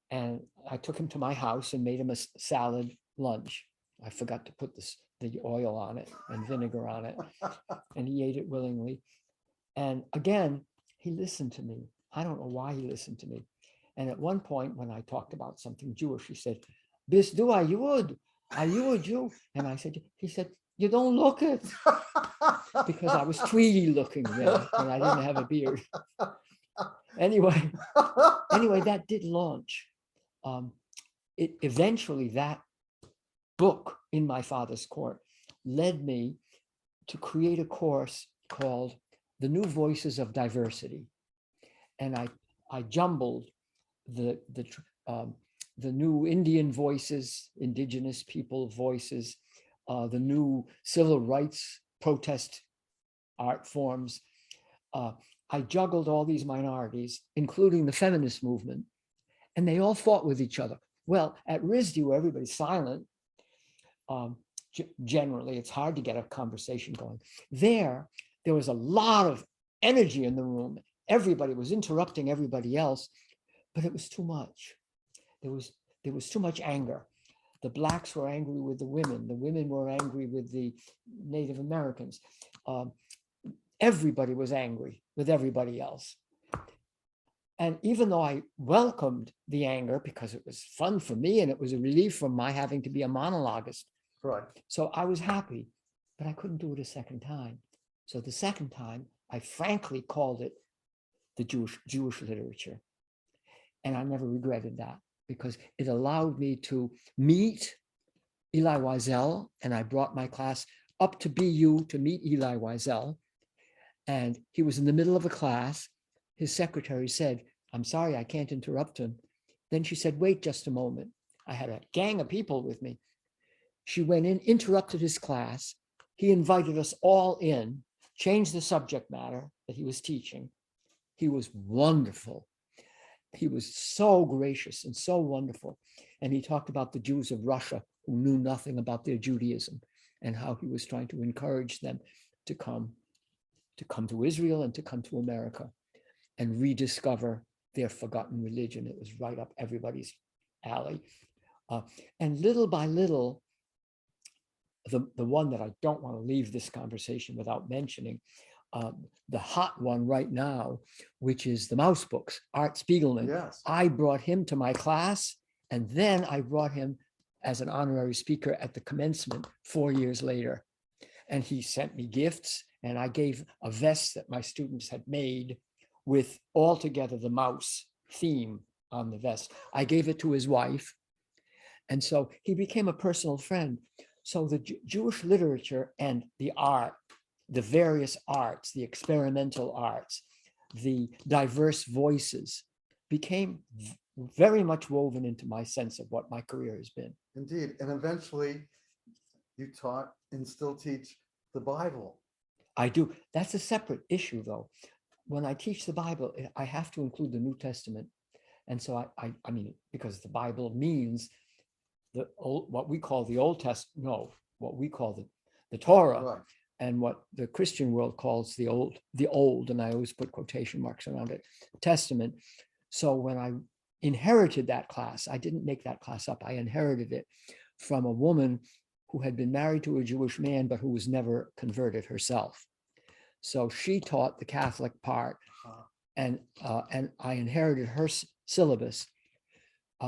And I took him to my house and made him a salad lunch. I forgot to put the oil on it and vinegar on it. And he ate it willingly. And again, he listened to me. I don't know why he listened to me. And at one point, when I talked about something Jewish, he said, Bis du a Yud? Are you a Jew? And I said, he said, you don't look it. Because I was Tweety looking then, and I didn't have a beard. Anyway, that did launch. Eventually, that book, In My Father's Court, led me to create a course called The New Voices of Diversity. And I jumbled the new Indian voices, indigenous people voices, the new civil rights protest art forms. I juggled all these minorities, including the feminist movement, and they all fought with each other. Well, at RISD, where everybody's silent, generally, it's hard to get a conversation going. There was a lot of energy in the room. Everybody was interrupting everybody else, but it was too much. There was too much anger. The blacks were angry with the women were angry with the Native Americans. Everybody was angry with everybody else. And even though I welcomed the anger because it was fun for me and it was a relief from my having to be a monologuist. Right. So I was happy, but I couldn't do it a second time. So the second time, I frankly called it the Jewish literature. And I never regretted that because it allowed me to meet Eli Wiesel, and I brought my class up to BU to meet Eli Wiesel. And he was in the middle of a class. His secretary said, I'm sorry, I can't interrupt him. Then she said, wait just a moment. I had a gang of people with me. She went in, interrupted his class. He invited us all in, changed the subject matter that he was teaching. He was wonderful. He was so gracious and so wonderful. And he talked about the Jews of Russia who knew nothing about their Judaism and how he was trying to encourage them to come to Israel and to come to America and rediscover their forgotten religion. It was right up everybody's alley. And little by little, the one that I don't want to leave this conversation without mentioning, the hot one right now, which is the Mouse Books, Art Spiegelman. Yes. I brought him to my class, and then I brought him as an honorary speaker at the commencement 4 years later. And he sent me gifts, and I gave a vest that my students had made with altogether the mouse theme on the vest. I gave it to his wife. And so he became a personal friend. So the Jewish literature and the art, the various arts, the experimental arts, the diverse voices became very much woven into my sense of what my career has been. Indeed. And eventually you taught and still teach the Bible. I do. That's a separate issue, though. When I teach the Bible, I have to include the New Testament. And so I mean, because the Bible means what we call the Old Testament, no, what we call the Torah, Right. and what the Christian world calls the old, and I always put quotation marks around it, Testament. So when I inherited that class, I didn't make that class up. I inherited it from a woman who had been married to a Jewish man, but who was never converted herself. So she taught the Catholic part, and I inherited her syllabus.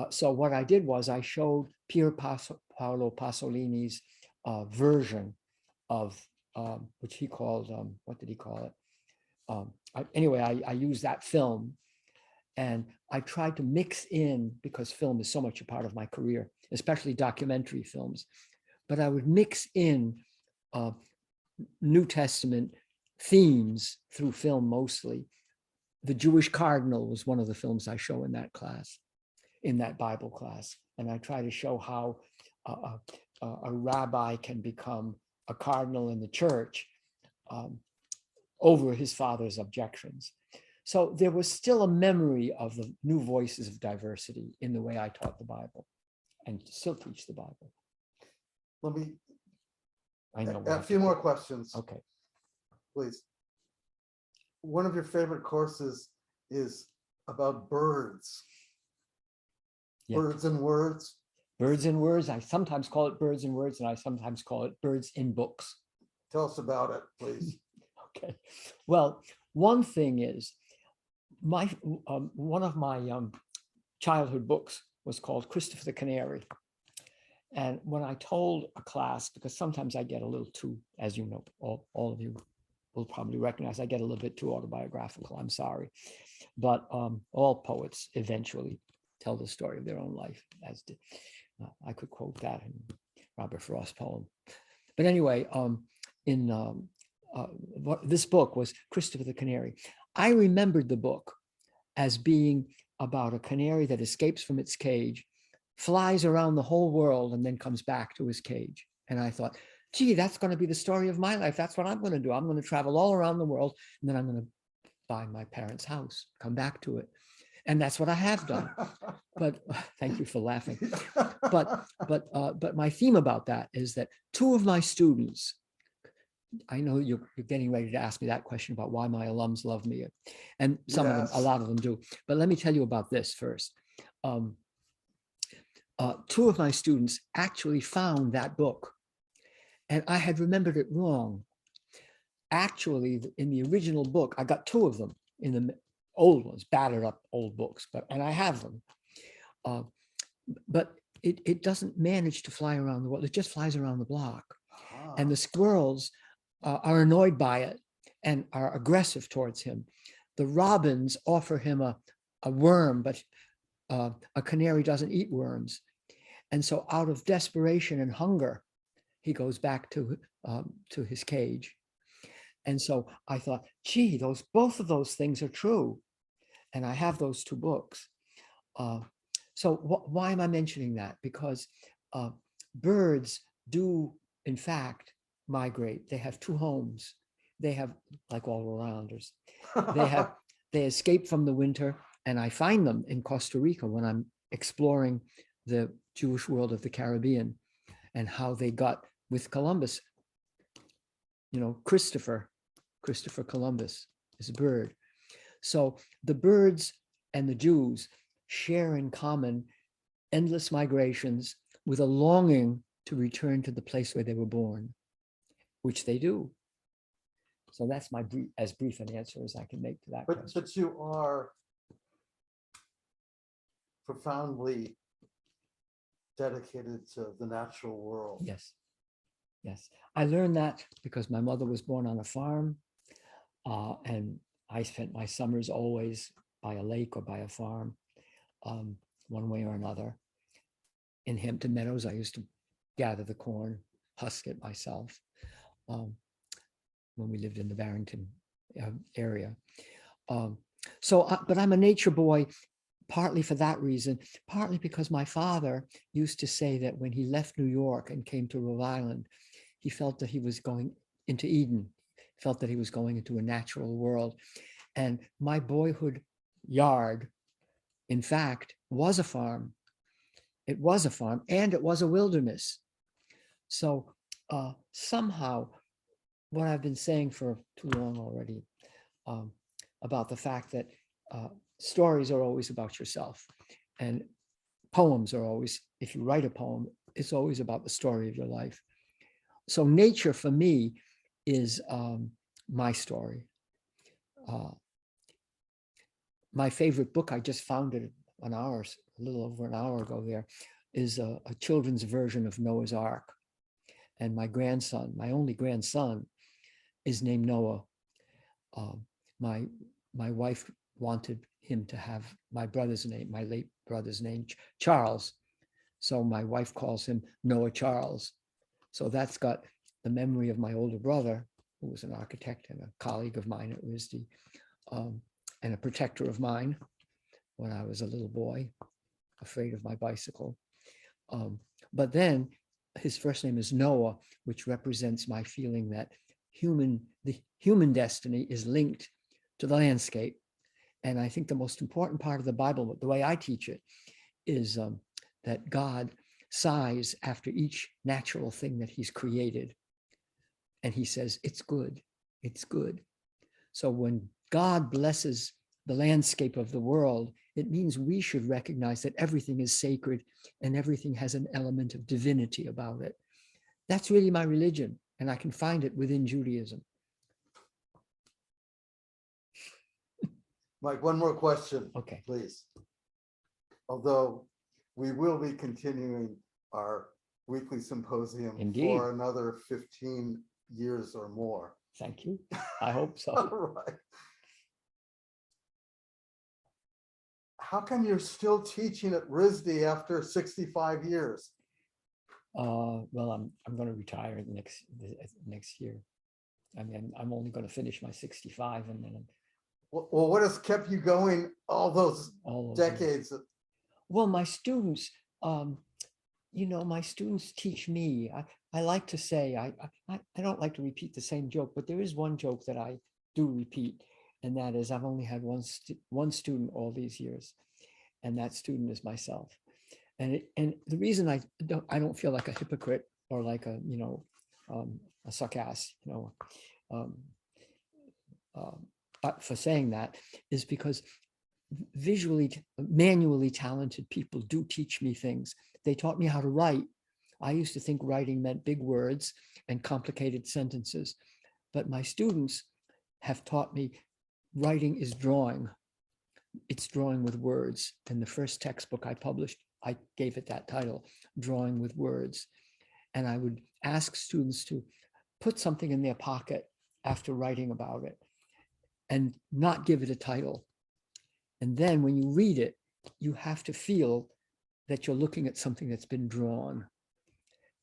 So what I did was I showed Pier Paolo Pasolini's version of which he called, what did he call it? Anyway, I used that film, and I tried to mix in, because film is so much a part of my career, especially documentary films, but I would mix in New Testament themes through film mostly. The Jewish Cardinal was one of the films I show in that class, in that Bible class. And I try to show how a rabbi can become a cardinal in the church over his father's objections. So there was still a memory of the new voices of diversity in the way I taught the Bible and still teach the Bible. Let me, I know. a few more questions, Okay. please. One of your favorite courses is about birds. Yeah. Birds and words. Birds and words. I sometimes call it birds and words, and I sometimes call it birds in books. Tell us about it, please. Okay. Well, one thing is, one of my childhood books was called Christopher the Canary. And when I told a class, because sometimes I get a little too, as you know, all of you will probably recognize, I get a little bit too autobiographical, I'm sorry. But all poets eventually tell the story of their own life, as did, I could quote that in Robert Frost's poem. But anyway, this book was Christopher the Canary. I remembered the book as being about a canary that escapes from its cage, flies around the whole world, and then comes back to his cage. And I thought, gee, that's going to be the story of my life. That's what I'm going to do. I'm going to travel all around the world, and then I'm going to buy my parents' house, come back to it. And that's what I have done. But thank you for laughing. But my theme about that is that two of my students, I know you're getting ready to ask me that question about why my alums love me. And some of them, a lot of them do. But let me tell you about this first. Two of my students actually found that book, and I had remembered it wrong. Actually, in the original book, I got two of them in the old ones, battered up old books, and I have them. But it doesn't manage to fly around the world. It just flies around the block. And the squirrels are annoyed by it and are aggressive towards him. The robins offer him a worm, but a canary doesn't eat worms. And so out of desperation and hunger, he goes back to his cage. And so I thought, gee, both of those things are true. And I have those two books. So why am I mentioning that? Because birds do, in fact, migrate. They have two homes. They have, like all Rhode Islanders, they escape from the winter, and I find them in Costa Rica when I'm exploring the Jewish world of the Caribbean and how they got with Columbus. You know, Christopher Columbus is a bird. So the birds and the Jews share in common endless migrations with a longing to return to the place where they were born, which they do. So that's my as brief an answer as I can make to that question. But you are profoundly dedicated to the natural world. Yes. Yes. I learned that because my mother was born on a farm, and I spent my summers always by a lake or by a farm, one way or another. In Hampton Meadows, I used to gather the corn, husk it myself, when we lived in the Barrington area. But I'm a nature boy, partly for that reason, partly because my father used to say that when he left New York and came to Rhode Island, he felt that he was going into Eden, felt that he was going into a natural world. And my boyhood yard, in fact, was a farm. It was a farm, and it was a wilderness. So somehow, what I've been saying for too long already, about the fact that stories are always about yourself, and poems are always, if you write a poem, it's always about the story of your life. So nature for me is my story. My favorite book, I just found it a little over an hour ago there, is a children's version of Noah's Ark. And my grandson, my only grandson, is named Noah. My wife wanted him to have my brother's name, my late brother's name, Charles. So my wife calls him Noah Charles. So that's got the memory of my older brother, who was an architect and a colleague of mine at RISD, and a protector of mine when I was a little boy, afraid of my bicycle. But then his first name is Noah, which represents my feeling that the human destiny is linked to the landscape. And I think the most important part of the Bible, the way I teach it, is that God sighs after each natural thing that he's created. And he says, it's good, it's good. So when God blesses the landscape of the world, it means we should recognize that everything is sacred and everything has an element of divinity about it. That's really my religion, and I can find it within Judaism. Mike, one more question, Okay. please. Although we will be continuing our weekly symposium Indeed. for another 15 years or more. Thank you. I hope so. All right. How come you're still teaching at RISD after 65 years? Well, I'm going to retire next year. I mean, I'm only going to finish my 65, and then Well, what has kept you going all those decades? Well, my students, my students teach me. I like to say, I don't like to repeat the same joke, but there is one joke that I do repeat, and that is I've only had one student all these years, and that student is myself. And the reason I don't feel like a hypocrite or like a suck ass, for saying that is because manually talented people do teach me things. They taught me how to write. I used to think writing meant big words and complicated sentences, but my students have taught me writing is drawing. It's drawing with words. And the first textbook I published, I gave it that title, Drawing with Words. And I would ask students to put something in their pocket after writing about it and not give it a title. And then when you read it, you have to feel that you're looking at something that's been drawn.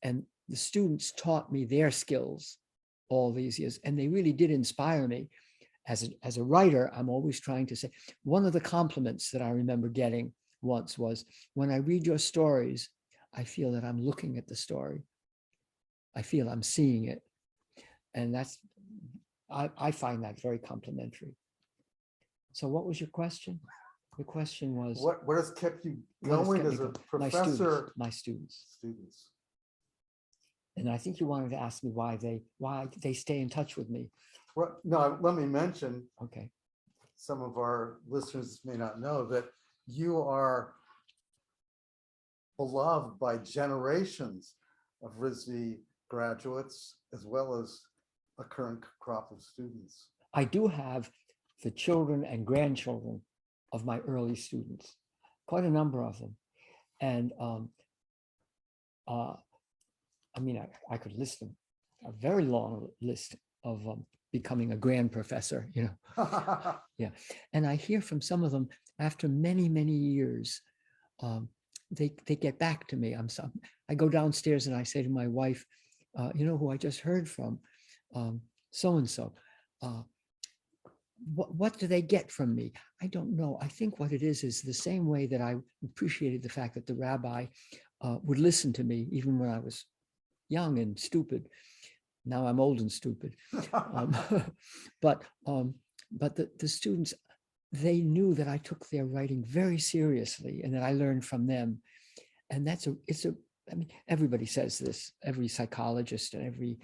And the students taught me their skills all these years, and they really did inspire me. As a writer, I'm always trying to say, one of the compliments that I remember getting once was, when I read your stories, I feel that I'm looking at the story. I feel I'm seeing it. And I find that very complimentary. So what was your question? The question was, what has kept you going as a professor? My students. And I think you wanted to ask me why they stay in touch with me. Well, no, let me mention, okay, some of our listeners may not know that you are beloved by generations of RISD graduates, as well as a current crop of students. I do have the children and grandchildren of my early students, quite a number of them. And I mean, I could list them, a very long list of becoming a grand professor, Yeah. And I hear from some of them after many, many years, they get back to me. I go downstairs and I say to my wife, who I just heard from, so-and-so, what do they get from me? I don't know. I think what it is the same way that I appreciated the fact that the rabbi would listen to me even when I was young and stupid. Now I'm old and stupid. But the students, they knew that I took their writing very seriously and that I learned from them. And I mean, everybody says this, every psychologist and every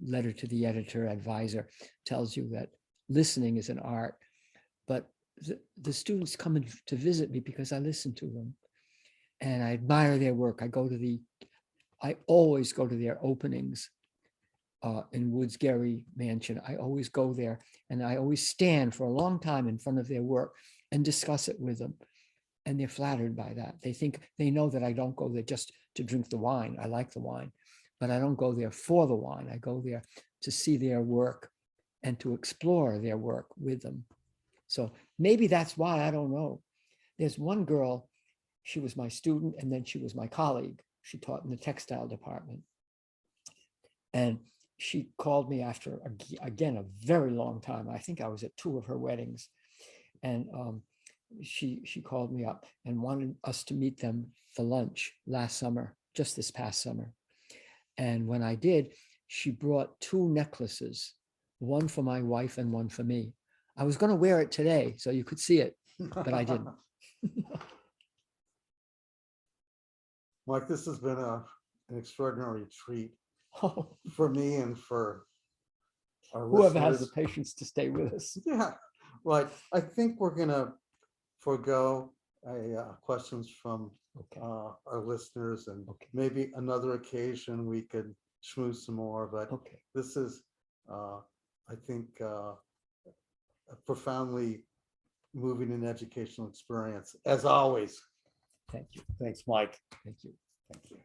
letter to the editor, advisor tells you that listening is an art. But the students come in to visit me because I listen to them and I admire their work. I always go to their openings in Woods Gary Mansion. I always go there and I always stand for a long time in front of their work and discuss it with them. And they're flattered by that. They know that I don't go there just to drink the wine. I like the wine, but I don't go there for the wine. I go there to see their work and to explore their work with them. So maybe that's why, I don't know. There's one girl, she was my student and then she was my colleague. She taught in the textile department. And she called me after, again, a very long time. I think I was at 2 of her weddings. And she called me up and wanted us to meet them for lunch last summer, just this past summer. And when I did, she brought 2 necklaces, one for my wife and one for me. I was going to wear it today so you could see it, but I didn't. Mike, this has been an extraordinary treat Oh, for me and for our whoever has the listeners. patience to stay with us. Yeah, right. I think we're gonna forego questions from Okay. our listeners, and Okay. maybe another occasion we could schmooze some more, but Okay. this is, I think, a profoundly moving and educational experience, as always. Thank you. Thanks, Mike. Thank you. Thank you.